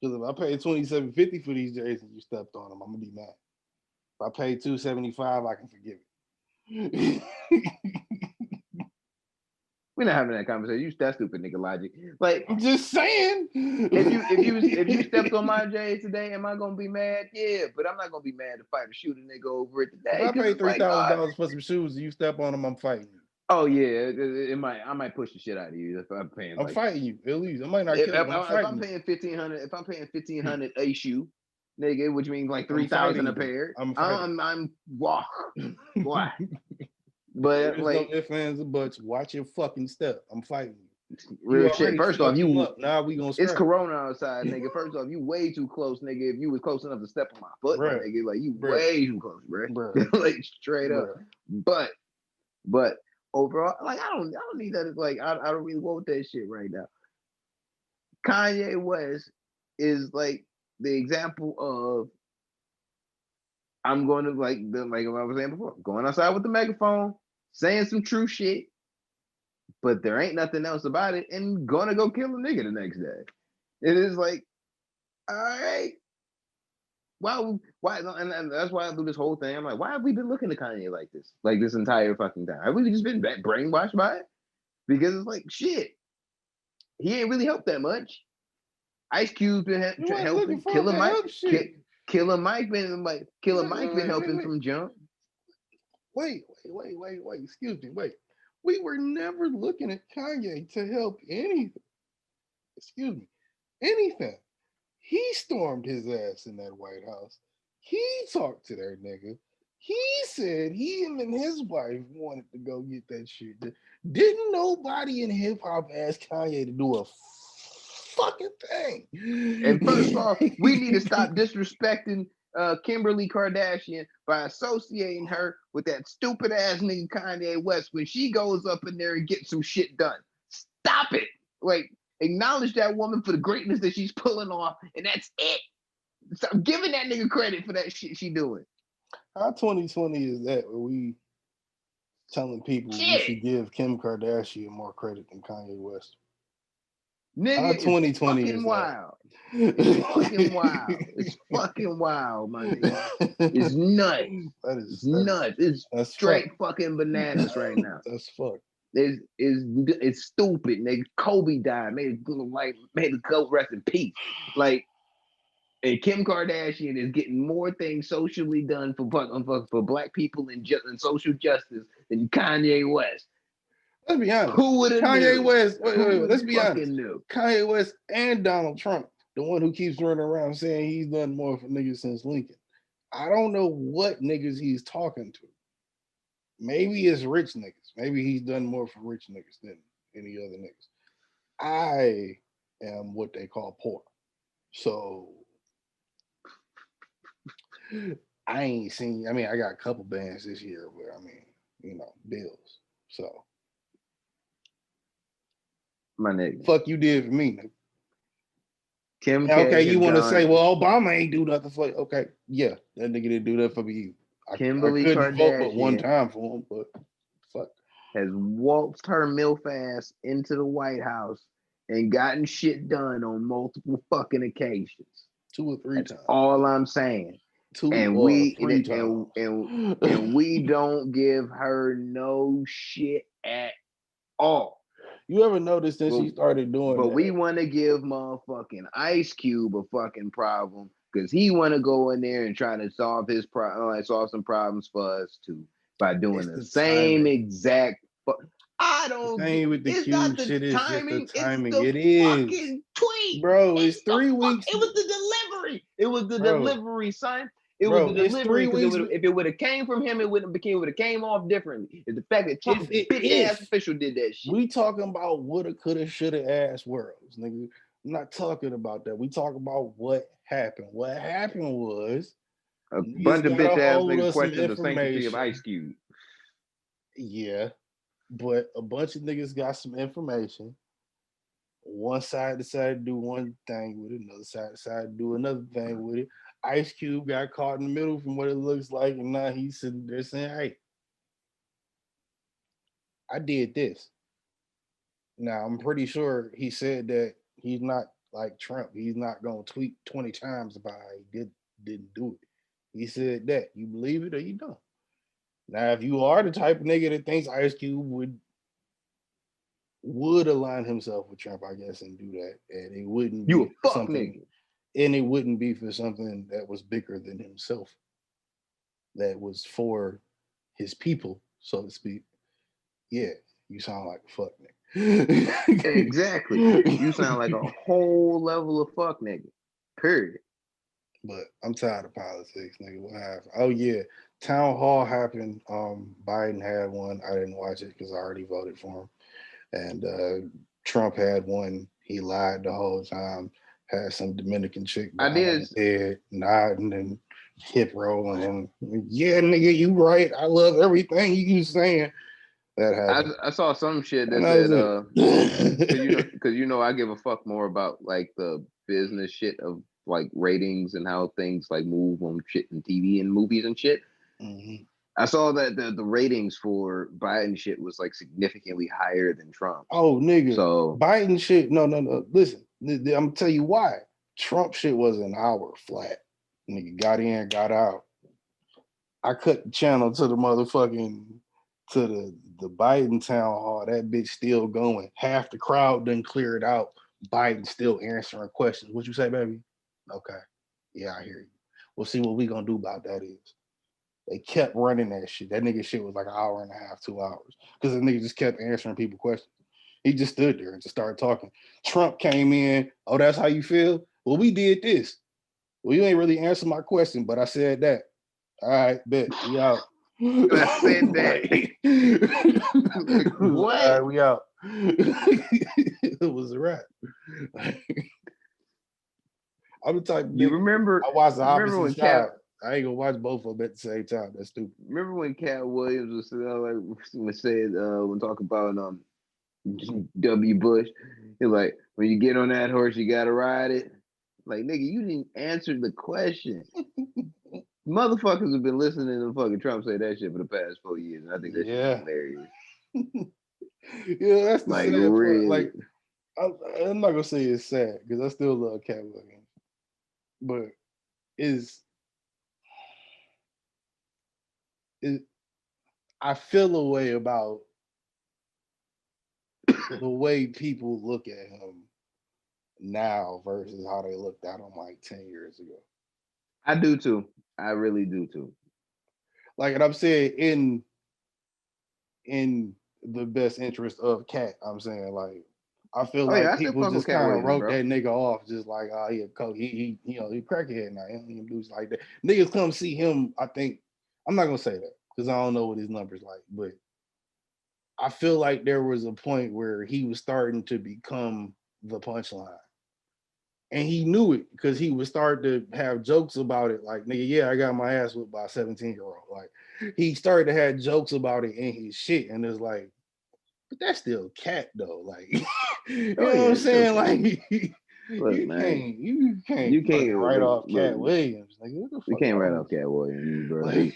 Because if I pay 2750 for these J's and you stepped on them, I'm gonna be mad. If I pay 275, I can forgive it. We're not having that conversation. You that stupid nigga logic. Like, I'm just saying. If you stepped on my J's today, am I gonna be mad? Yeah, but I'm not gonna be mad to fight or shoot a nigga over it today. If I pay $3,000 for some shoes and you step on them, I'm fighting you. Oh yeah, I might push the shit out of you if I'm paying. I'm fighting you at least. I might not kill you. If I'm paying $1,500 a shoe, nigga, which means like 3,000 a pair. I'm why? But like, no ifs, ands, or buts. Watch your fucking step. I'm fighting you. Real shit. First off, now we gonna. It's Corona outside, nigga. First off, you way too close, nigga. If you was close enough to step on my foot, nigga, like you way too close, bro. Like straight up. But overall, like I don't need that. Like I don't really want that shit right now. Kanye West is like the example of I'm going to like what I was saying before, going outside with the megaphone, saying some true shit, but there ain't nothing else about it, and gonna go kill a nigga the next day. It is like, all right, why? And that's why I do this whole thing. I'm like, why have we been looking at Kanye like this entire fucking time? Have we just been brainwashed by it? Because it's like, shit, he ain't really helped that much. Ice Cube been helping. Killer Mike been helping from jump. Wait. Excuse me. Wait. We were never looking at Kanye to help anything. Excuse me. Anything. He stormed his ass in that White House. He talked to that nigga. He said him and his wife wanted to go get that shit. Didn't nobody in hip hop ask Kanye to do a fucking thing? And first off, we need to stop disrespecting Kimberly Kardashian by associating her with that stupid ass nigga Kanye West when she goes up in there and gets some shit done. Stop it. Like, acknowledge that woman for the greatness that she's pulling off, and that's it. Stop giving that nigga credit for that shit she doing. How 2020 is that where we telling people we should give Kim Kardashian more credit than Kanye West? Nigga, How 2020 it's fucking is wild. It's fucking wild. It's fucking wild, my nigga. It's nuts. It's nuts. It's straight fucking bananas right now. That's fuck. It's stupid, nigga. Kobe died. Made it go rest in peace. Like, and Kim Kardashian is getting more things socially done for black people and social justice than Kanye West. Let's be honest. Who would have Kanye West? Wait, let's be honest. Knew? Kanye West and Donald Trump, the one who keeps running around saying he's done more for niggas since Lincoln. I don't know what niggas he's talking to. Maybe it's rich niggas. Maybe he's done more for rich niggas than any other niggas. I am what they call poor. So I ain't seen, I mean, I got a couple bands this year, but I mean, you know, bills. So my nigga. Fuck you did for me, nigga. Kim okay, you want to say, well, Obama ain't do nothing for you. Okay, yeah, that nigga didn't do that for me. I couldn't Kardashian vote but one time for him, but fuck. Has waltzed her MILF ass into the White House and gotten shit done on multiple fucking occasions. 2 or 3 times. All I'm saying. 2 or 3 times. And we don't give her no shit at all. You ever notice that she started doing but that? We want to give motherfucking Ice Cube a fucking problem because he want to go in there and try to solve his solve some problems for us too by doing the same exact. I don't. The thing with the Cube shit is just the timing. It is fucking tweet, bro. It's 3 weeks. It was the delivery. It was the delivery, son. It was the delivery. If it would have came from him, it would have came off differently. It's the fact that bitch ass official did that shit. We talking about woulda, coulda, shoulda ass worlds, nigga. I'm not talking about that. We talk about what happened. What happened was a bunch of bitch ass niggas questioned the sanctity of Ice Cube. Yeah, but a bunch of niggas got some information. One side decided to do one thing with it, another side decided to do another thing with it. Ice Cube got caught in the middle from what it looks like, and now he's sitting there saying, hey, I did this. Now, I'm pretty sure he said that he's not like Trump. He's not going to tweet 20 times about how he didn't do it. He said that. You believe it or you don't. Now, if you are the type of nigga that thinks Ice Cube would align himself with Trump, I guess, and do that, and it wouldn't be something, nigga. And it wouldn't be for something that was bigger than himself, that was for his people, so to speak. Yeah, you sound like a fuck nigga. Exactly. You sound like a whole level of fuck nigga. Period. But I'm tired of politics, nigga. What happened? Oh yeah, town hall happened. Biden had one. I didn't watch it because I already voted for him. And Trump had one. He lied the whole time. Had some Dominican chick behind his head, nodding and hip rolling. And yeah, nigga, you right. I love everything you saying. That happened. I saw some shit that said, because I give a fuck more about like the business shit of like ratings and how things like move on shit in TV and movies and shit. Mm-hmm. I saw that the ratings for Biden shit was like significantly higher than Trump. Oh, nigga. So Biden shit, no. Listen, I'm gonna tell you why. Trump shit was an hour flat. Nigga got in, got out. I cut the channel to the motherfucking to the Biden town hall. That bitch still going. Half the crowd done cleared out. Biden still answering questions. What you say, baby? Okay. Yeah, I hear you. We'll see what we gonna do about that is. They kept running that shit. That nigga shit was like an hour and a half, 2 hours. Because the nigga just kept answering people questions. He just stood there and just started talking. Trump came in. Oh, that's how you feel? Well, we did this. Well, you ain't really answered my question, but I said that. All right, bet. We out. I said that. What? All right, we out. It was a wrap. I'm the type of You nigga, remember? I watch the Remember when opposite side. I ain't gonna watch both of them at the same time. That's stupid. Remember when Cat Williams was said when talking about W. Bush, he's like, when you get on that horse, you gotta ride it. Like, nigga, you didn't answer the question. Motherfuckers have been listening to fucking Trump say that shit for the past 4 years, and I think that shit's hilarious. Yeah, that's the like, sad really. part. Like, I'm not gonna say it's sad because I still love Cat Williams, but I feel a way about the way people look at him now versus how they looked at him like 10 years ago. I do too. I really do too. Like, and I'm saying in the best interest of Cat, I'm saying, like, I feel like people just kind of wrote that nigga off, just like, oh, he crackhead now. He don't even do like that. Niggas come see him. I think I'm not gonna say that because I don't know what his numbers like, but I feel like there was a point where he was starting to become the punchline. And he knew it because he would start to have jokes about it. Like, nigga, yeah, I got my ass whipped by a 17-year-old. Like, he started to have jokes about it in his shit. And it's like, but that's still Cat though. Like, you know what I'm saying? Like, look, you can't write off Cat Williams. Like, what the fuck? You can't write off Cat Williams, bro. Like,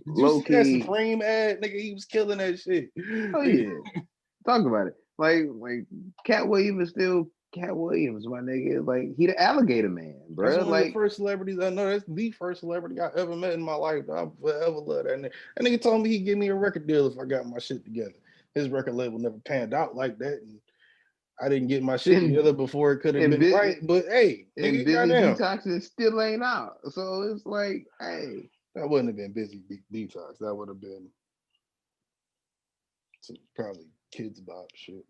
low key, that Supreme ad, nigga, he was killing that shit. Oh yeah, talk about it. Like Cat Williams is still Cat Williams, my nigga. Like, he the alligator man, bro. That's one like, of the first celebrities I know. That's the first celebrity I ever met in my life. I forever love that nigga. That nigga told me he'd give me a record deal if I got my shit together. His record label never panned out like that, and I didn't get my shit together before it could have been right. But hey, and nigga, Busy goddamn. Detoxing still ain't out. So it's like, hey, that wouldn't have been Busy Detox. That would have been some probably Kids Bop shit.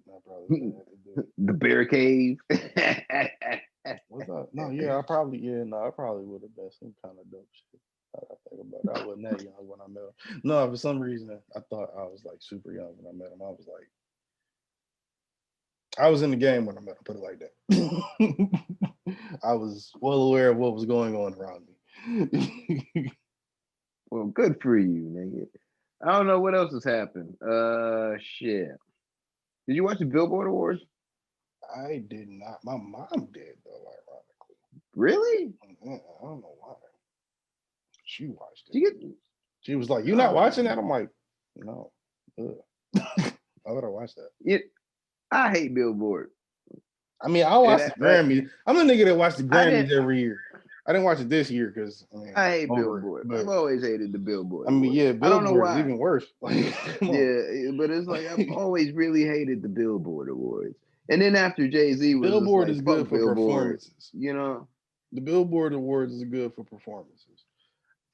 The Bear Cave. What's that? No, yeah, I probably would have been some kind of dope shit. I think about it. I wasn't that young when I met him. No, for some reason I thought I was like super young when I met him. I was in the game when I met him, put it like that. I was well aware of what was going on around me. Well, good for you, nigga. I don't know what else has happened. Shit. Did you watch the Billboard Awards? I did not. My mom did, though, ironically. Really? Yeah, I don't know why. She watched it. She was like, "You not watching that?" I'm like, "No." Why would I watch that? I hate Billboard. I mean, I watch the Grammys. I'm a nigga that watch the Grammys every year. I didn't watch it this year because I hate Billboard. I've always hated the Billboard. I mean, yeah, Billboard is even worse. Yeah, but it's like I've always really hated the Billboard Awards. And then after Jay-Z was Billboard is good for performances. You know, the Billboard Awards is good for performances.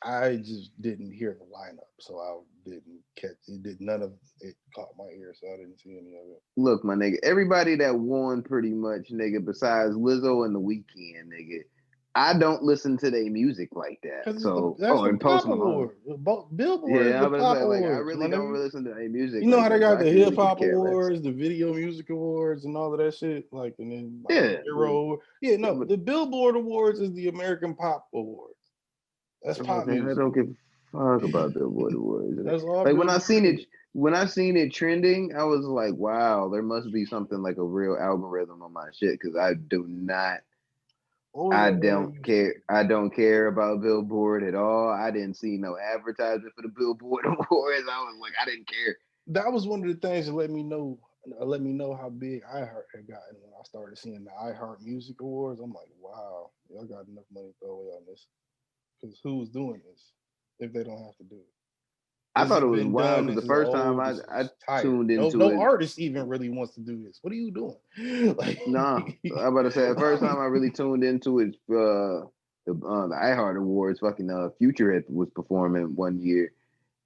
I just didn't hear the lineup, so I didn't catch it. None of it caught my ear, so I didn't see any of it. Look, my nigga, everybody that won pretty much, nigga, besides Lizzo and The Weeknd, nigga, I don't listen to their music like that. So, and Post Malone. Billboard, yeah, I was like, I really don't listen to their music. You know how they got the hip hop awards, the video music awards, and all of that shit, like, and then the Billboard Awards is the American Pop Awards. That's pop music. I don't give a fuck about Billboard Awards. That's all. Like, when I seen it trending, I was like, wow, there must be something like a real algorithm on my shit, because I do not. I don't care. I don't care about Billboard at all. I didn't see no advertisement for the Billboard Awards. I was like, I didn't care. That was one of the things that let me know how big iHeart had gotten when I started seeing the iHeart Music Awards. I'm like, wow, y'all got enough money to throw away on this. Because who's doing this if they don't have to do it? I thought it was wild because the first time I tuned into it. No artist even really wants to do this. What are you doing? Like, nah, I'm about to say, the first time I really tuned into it, the the iHeart Awards, fucking Future was performing one year,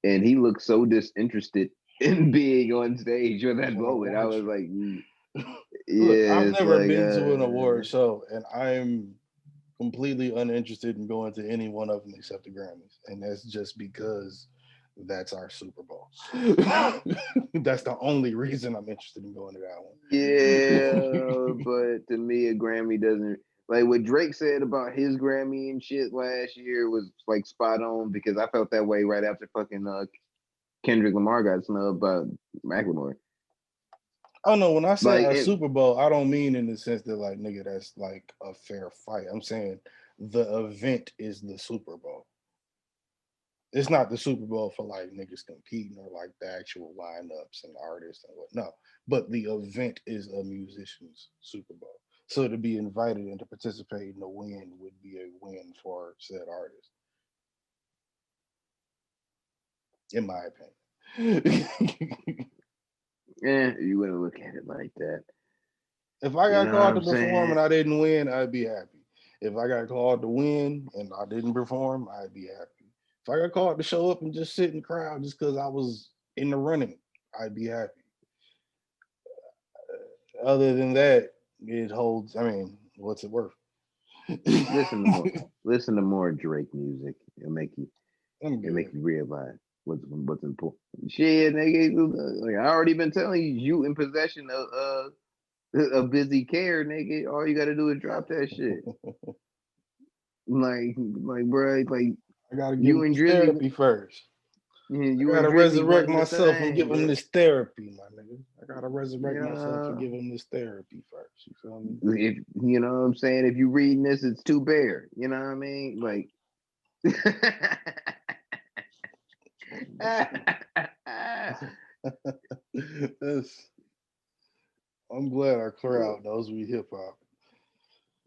and he looked so disinterested in being on stage for that moment. I was like, look, yeah, I've it's never like, been to an award show, and I'm completely uninterested in going to any one of them except the Grammys, and that's just because that's our Super Bowl. That's the only reason I'm interested in going to that one. yeah, but to me, a Grammy doesn't like what Drake said about his Grammy and shit last year was like spot on because I felt that way right after fucking Kendrick Lamar got snubbed by Macklemore. Oh no, when I say Like, our Super Bowl, I don't mean in the sense that like nigga, that's like a fair fight. I'm saying the event is the Super Bowl. It's not the Super Bowl for like niggas competing or like the actual lineups and artists and what. No, but the event is a musician's Super Bowl. So to be invited and to participate in a win would be a win for said artist, in my opinion. you wouldn't look at it like that. If I You got know called what to I'm perform and saying? I didn't win, I'd be happy. If I got called to win and I didn't perform, I'd be happy. If I got called to show up and just sit in the crowd just because I was in the running, I'd be happy. Other than that, it holds. I mean, what's it worth? Listen to more Drake music. I'm It'll make good. you realize what's important. Shit, nigga, like I already been telling you, you in possession of a busy care, nigga. All you gotta do is drop that shit. Like, bro, like I gotta give him you and this Drizzy, therapy first. yeah, I you and gotta Drizzy resurrect wasn't the myself and give same, him bro. this therapy, my nigga. I gotta resurrect myself and Yeah, give him this therapy first. You feel me? if you know what I'm saying, if you reading this, it's too bare. You know what I mean? Like, That's, I'm glad our crowd knows we hip hop.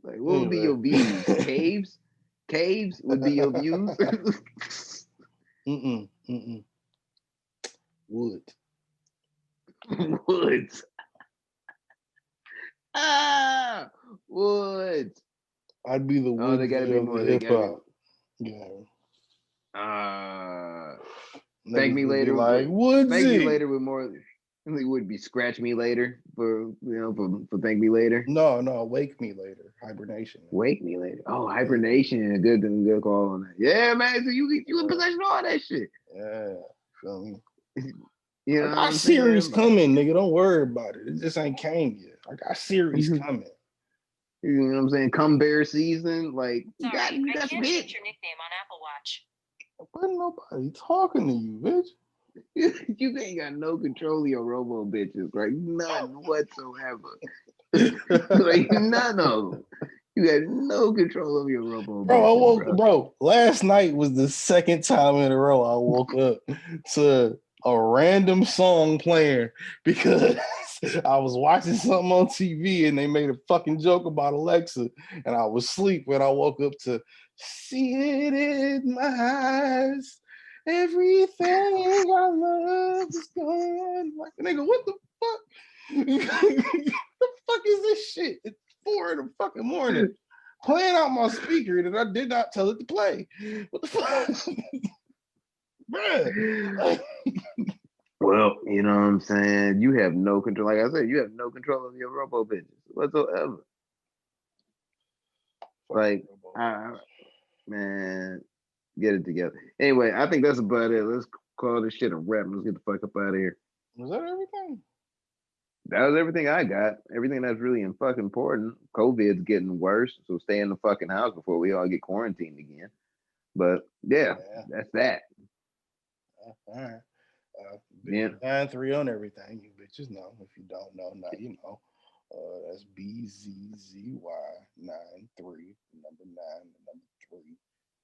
like, what would be Anyway. your views? Caves would be your views. Mm-mm. Wood. Woods. Woods. I'd be the Oh, they gotta Woodsy be of the more. They hip gotta be. hop. Yeah. Thank Niggas me would be later. like, Thank me Woodsy. later with more. It would be scratch me later for thank me later. No, wake me later. Hibernation. Wake me later. Oh, hibernation. A good call on that. Yeah, man. So you in possession of all that shit. Yeah. Feel me? You I know what got I'm series saying? Like, coming, nigga. Don't worry about it. It just ain't came yet. I got series you coming. know what I'm saying? Come bear season. Like you got some hits. Change your nickname on Apple Watch. But nobody talking to you, bitch. You ain't got no control of your robo bitches, right? None whatsoever. Like none of them. You got no control of your robo bitches, bro. Bro, last night was the second time in a row I woke up to a random song playing because I was watching something on TV and they made a fucking joke about Alexa and I was asleep when I woke up to see it in my eyes. Everything I love is gone. Like, nigga, what the fuck? The fuck is this shit? It's 4 in the fucking morning. Playing out my speaker that I did not tell it to play. What the fuck? Bruh. Well, you know what I'm saying? You have no control. Like I said, you have no control of your robo bitches whatsoever. Like, man, get it together. Anyway, I think that's about it. Let's call this shit a wrap. Let's get the fuck up out of here. Was that everything? That was everything I got. Everything that's really fucking important. COVID's getting worse, so stay in the fucking house before we all get quarantined again. But yeah. That's that. All right. Yeah. 9-3 on everything. You bitches know. If you don't know, now you know. That's BZZY 93, number 9, number 3,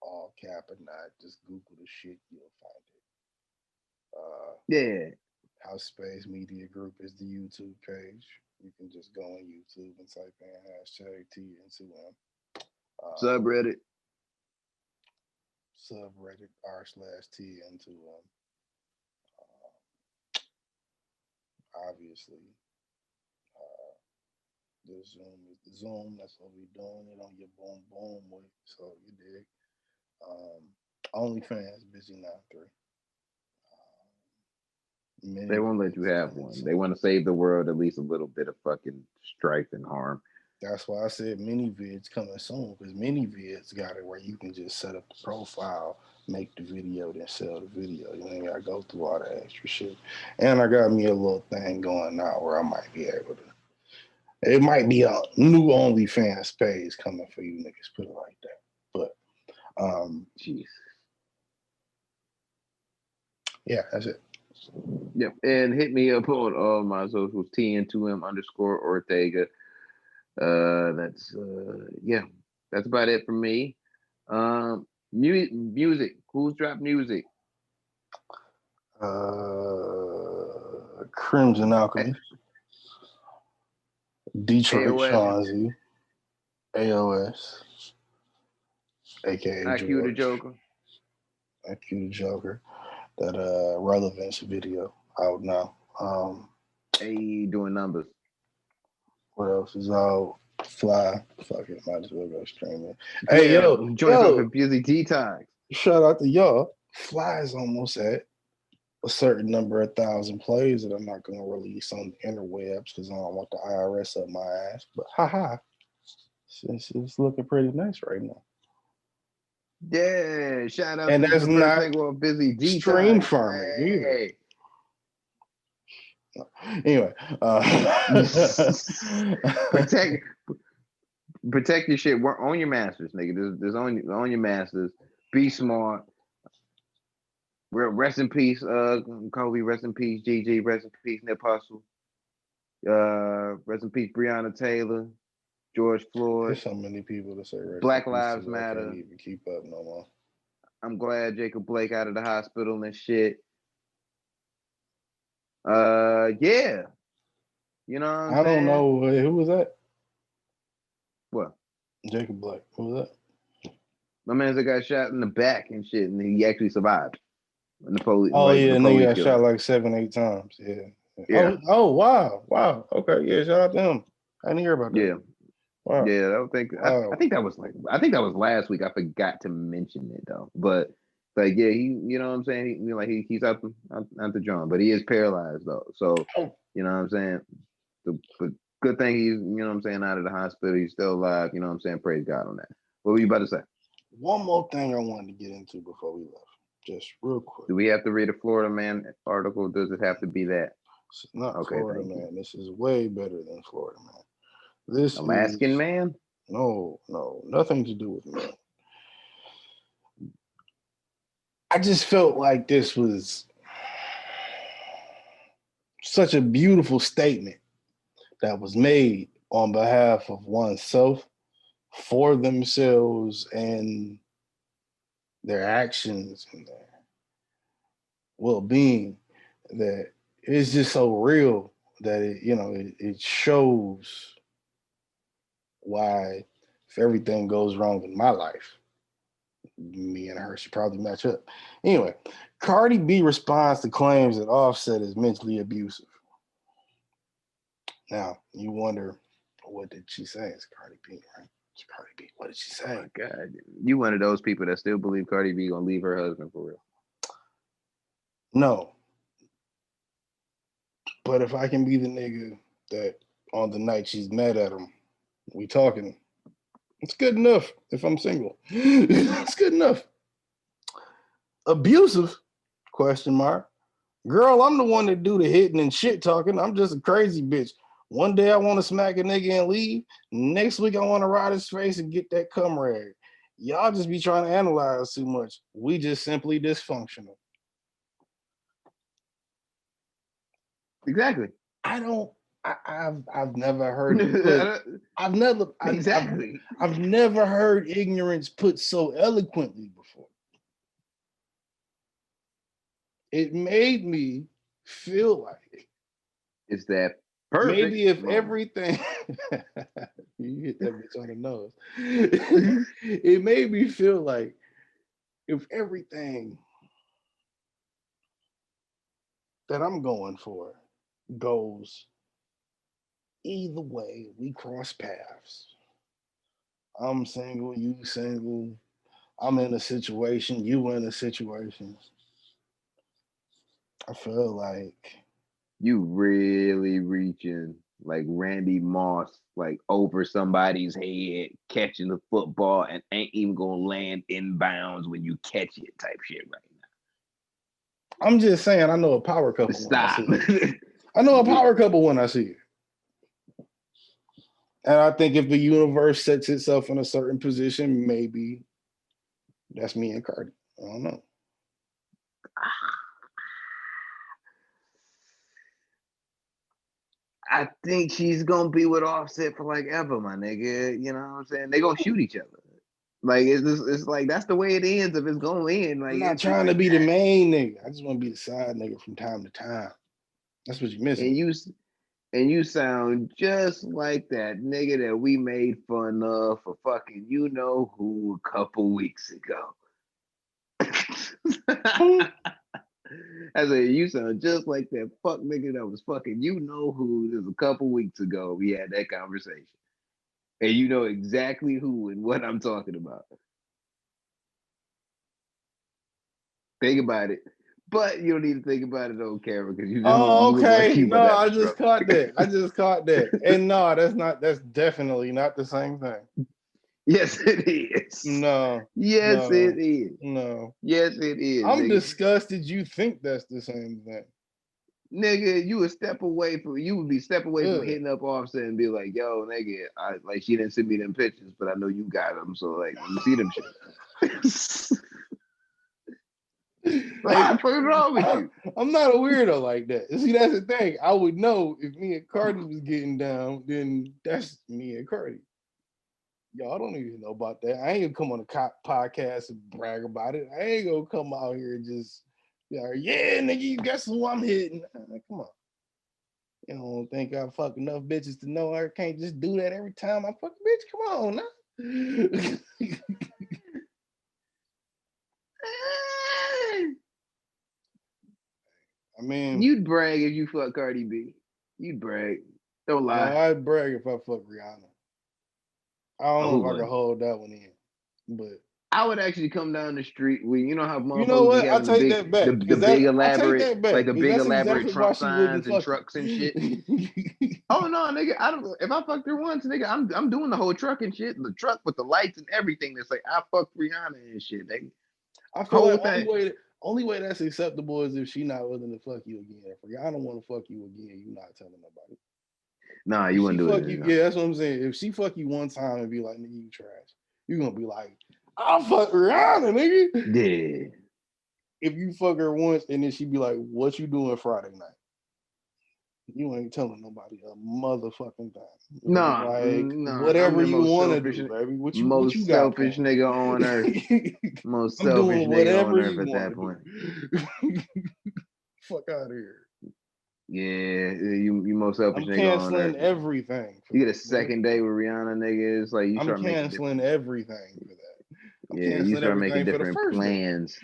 all cap and not. Just Google the shit, you'll find it. Yeah. House Space Media Group is the YouTube page. You can just go on YouTube and type in #TN2M. Subreddit. Subreddit r/TN2M. Obviously, The Zoom is the Zoom. That's what we doing it on your boom boom with. So you dig. Um, OnlyFans busy now three. They Many won't let you vids have coming one. They soon. want to save the world at least a little bit of fucking strife and harm. That's why I said mini vids coming soon because mini vids got it where you can just set up the profile, make the video, then sell the video. You ain't gotta go through all the extra shit. And I got me a little thing going now where I might be able to. It might be a new OnlyFans page coming for you niggas. Put it like that. But Jeez. yeah, that's it. Yep. And hit me up on all my socials, TN2M underscore Ortega. That's yeah, that's about it for me. Music. Who's dropped music? Crimson A- Alchemy, Detroit AOS, Shawnzy, AOS, aka IQ the George, Joker. IQ Joker. That relevance video out now. Hey, doing numbers. What else is out? Fly. Fuck it, might as well go stream it. Hey Yeah, yo, joints off yo, of Busy Detox. shout out to y'all. Fly is almost at a certain number of thousand plays that I'm not gonna release on the interwebs because I don't want the IRS up my ass. But haha, it's looking pretty nice right now. Yeah, shout out And to that's the first not single of Busy stream Detox. farming either. Hey. Anyway, protect protect your shit. Work on your masters, nigga. There's on your masters. Be smart. Rest in peace, Kobe. Rest in peace, GG. Rest in peace, Nip Hustle. Rest in peace, Breonna Taylor, George Floyd. There's so many people to say rest in Black peace Lives to. I can't Matter. even keep up no more. I'm glad Jacob Blake out of the hospital and shit. Yeah. You know what I'm I don't saying? know who was that. What? Jacob Black. Who was that? My man that got shot in the back and shit, and he actually survived. When the police, Oh like yeah, the nigga police got killed shot him. like 7, 8 times. Yeah. Yeah, Wow. Okay, yeah, shout out to him. I didn't hear about that. yeah, Wow. yeah. I Wow. think that was last week. I forgot to mention it though, but like yeah, he, you know what I'm saying. He's out the John, but he is paralyzed though. So Oh, you know what I'm saying. But good thing he's, you know what I'm saying, out of the hospital. He's still alive. You know what I'm saying. Praise God on that. What were you about to say? one more thing I wanted to get into before we left, just real quick. Do we have to read a Florida Man article? Does it have to be that? It's not Okay, Florida thank you. Man. This is way better than Florida Man. This Alaskan is Man? no, nothing to do with me. I just felt like this was such a beautiful statement that was made on behalf of oneself, for themselves, and their actions and their well-being, that it's just so real that it shows why if everything goes wrong in my life, me and her should probably match up. Anyway, Cardi B responds to claims that Offset is mentally abusive. Now, you wonder, what did she say? It's Cardi B, right? It's Cardi B. What did she Oh say? my God. You one of those people that still believe Cardi B gonna leave her husband for real. No. But if I can be the nigga that on the night she's mad at him, we talking, it's good enough if I'm single. It's good enough. Abusive? Question mark. Girl, I'm the one that do the hitting and shit talking. I'm just a crazy bitch. One day I want to smack a nigga and leave. Next week I want to ride his face and get that cum rag. Y'all just be trying to analyze too much. We just simply dysfunctional. Exactly. I don't. I've never heard it put. Exactly. I've never heard ignorance put so eloquently before. It made me feel like It's that perfect maybe if moment. everything you hit that bitch on the nose. It made me feel like if everything that I'm going for goes Either way, we cross paths. I'm single, you single. I'm in a situation, you in a situation. I feel like You really reaching like Randy Moss, like over somebody's head, catching the football and ain't even gonna land inbounds when you catch it type shit right I'm just saying I know a power couple when I Stop. see it. I know a power couple when I see it. And I think if the universe sets itself in a certain position, maybe that's me and Cardi. I don't know. I think she's gonna be with Offset for like ever, my nigga. You know what I'm saying? They gonna shoot each other. Like it's like that's the way it ends if it's gonna end. Like I'm not it's trying like to be that. the main nigga. I just want to be the side nigga from time to time. That's what you're missing. And you sound just like that nigga that we made fun of for fucking you know who a couple weeks ago. I said, you sound just like that fuck nigga that was fucking you know who just a couple weeks ago. We had that conversation. And you know exactly who and what I'm talking about. Think about it. But you don't need to think about it on camera because you look like Okay. you No, about to have I a just stroke. caught that. I just caught that. And no, that's definitely not the same thing. Yes, it is. No. Yes, No. it is. No. Yes, it is. I'm Nigga. disgusted you think that's the same thing. Nigga, you would be step away from Ugh. hitting up Offset and be like, yo, nigga, like she didn't send me them pictures, but I know you got them, so like let me see them shit. Like, what the fuck is wrong with you? I'm not a weirdo like that. See, that's the thing. I would know if me and Cardi was getting down, then that's me and Cardi. Y'all don't even know about that. I ain't gonna come on a podcast and brag about it. I ain't gonna come out here and just be like, yeah, nigga, you guess who I'm hitting. Come on. You don't think I fuck enough bitches to know I can't just do that every time I fuck a bitch? Come on now. I mean, You'd brag if you fuck Cardi B. You'd brag. Don't lie. no, I'd brag if I fuck Rihanna. I don't know if I can hold that one in, but I would actually come down the street with you know how you know motherfuckers be what? I having take that back. the big I take elaborate that back like the because big that's elaborate exactly why Trump she wouldn't signs and fuck trucks and shit. you. Oh no, nigga! I don't. If I fucked her once, nigga, I'm doing the whole truck and shit. The truck with the lights and everything. That's like I fucked Rihanna and shit. Nigga. I feel Whole like thing. only way that's acceptable is if she not willing to fuck you again. If Rihanna want to fuck you again, you not telling nobody. Nah, If you she wouldn't do fuck it. you, No. yeah, that's what I'm saying. If she fuck you one time and be like, nigga, you trash, you gonna be like, I'll fuck Rihanna, nigga. Yeah. If you fuck her once and then she be like, what you doing Friday night? You ain't telling nobody a motherfucking thing. Nah, Like nah. I'm whatever the you want to do, baby. What you most got selfish planned? nigga on earth. Most I'm selfish doing nigga on whatever earth you at want that to point. do. Fuck out of here. Yeah, you most selfish I'm nigga on canceling earth. everything. You get a That, nigga. second date with Rihanna, nigga. It's like you I'm start making canceling different. everything for that. I'm Yeah, you canceling start making everything for the different first date. plans.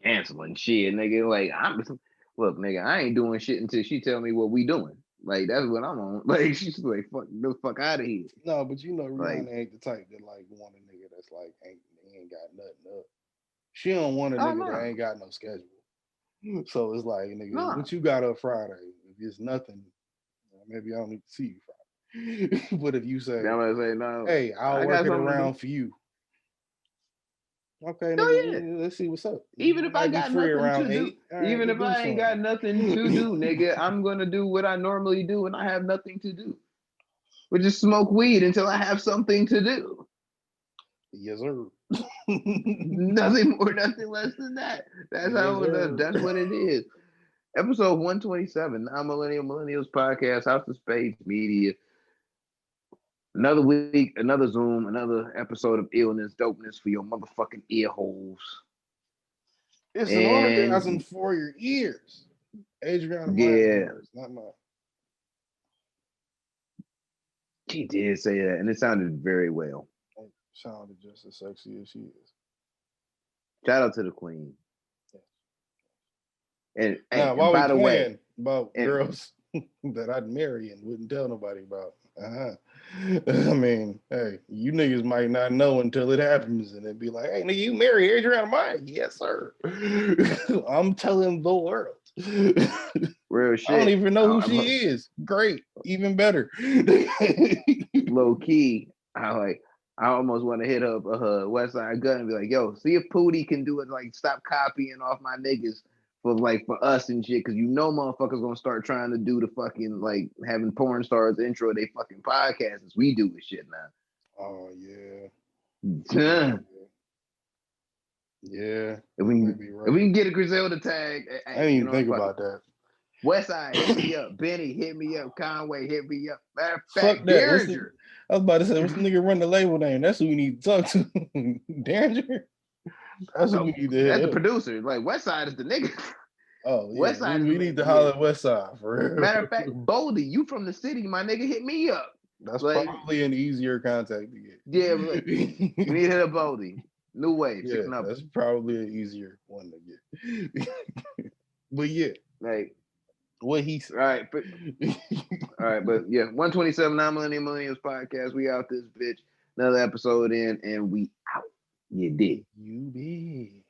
Canceling shit, nigga. Like look, nigga. I ain't doing shit until she tell me what we doing. Like that's what I'm on. Like she's like, fuck out of here. No, but you know Like, Rihanna ain't the type that like want a nigga that's like ain't got nothing up. She don't want a oh nigga that no, ain't got no schedule. So it's like, nigga, no. what you got up Friday? If it's nothing, maybe I don't need to see you Friday. But if you say, I'm gonna say no. hey, I'll I work got it something to do. around for you. Okay, Oh yeah. nigga, let's see what's up. Even You if I might be got free nothing around to do, 8. All right, even go if do I ain't got nothing to do, something. nigga, I'm gonna do what I normally do, and I have nothing to do, which is smoke weed until I have something to do. Yes, sir. Nothing more, nothing less than that. That's Yes, how. sir. That's what it is. Episode 127, Millennials Podcast, House of Spades Media. Another week, another Zoom, another episode of illness, dopeness for your motherfucking ear holes. It's an orgasm And for your ears. Adriana Myers yeah, words, not mine. she did say that, and it sounded very well. It sounded just as sexy as she is. Shout out to the queen. Yeah. And hey, Now, and while we by the way, playing about and girls, that I'd marry and wouldn't tell nobody about. I mean, hey, you niggas might not know until it happens, and it'd be like, "Hey, nigga, you marry Adriana Maya?" Yes, sir. I'm telling the world. Real shit. I don't even know who she is. Great, even better. Low key, I almost want to hit up West Side Gun and be like, "Yo, see if Pootie can do it. Like, stop copying off my niggas for us and shit, because motherfuckers gonna start trying to do the fucking like having porn stars intro they fucking podcasts as we do with shit now." Oh yeah. Yeah. If we can get a Griselda tag, I didn't even think about that. Westside, hit me up. Benny, hit me up. Conway, hit me up. Matter of fact, fuck that. I was about to say, what's the nigga run the label name? That's who we need to talk to. Derringer. That's who we need to hit. That's the producer. Like, Westside is the nigga. Oh, yeah. Westside we need to holler at Westside for real. Matter of fact, Boldy, you from the city, my nigga, hit me up. That's like, probably an easier contact to get. Yeah, like, we need to hit up Boldy. New Wave. Yeah, that's probably an easier one to get. But yeah, like what he said. All right, but yeah, 127 Non-Millennials podcast. We out this bitch. Another episode in, and we out. You did. You did.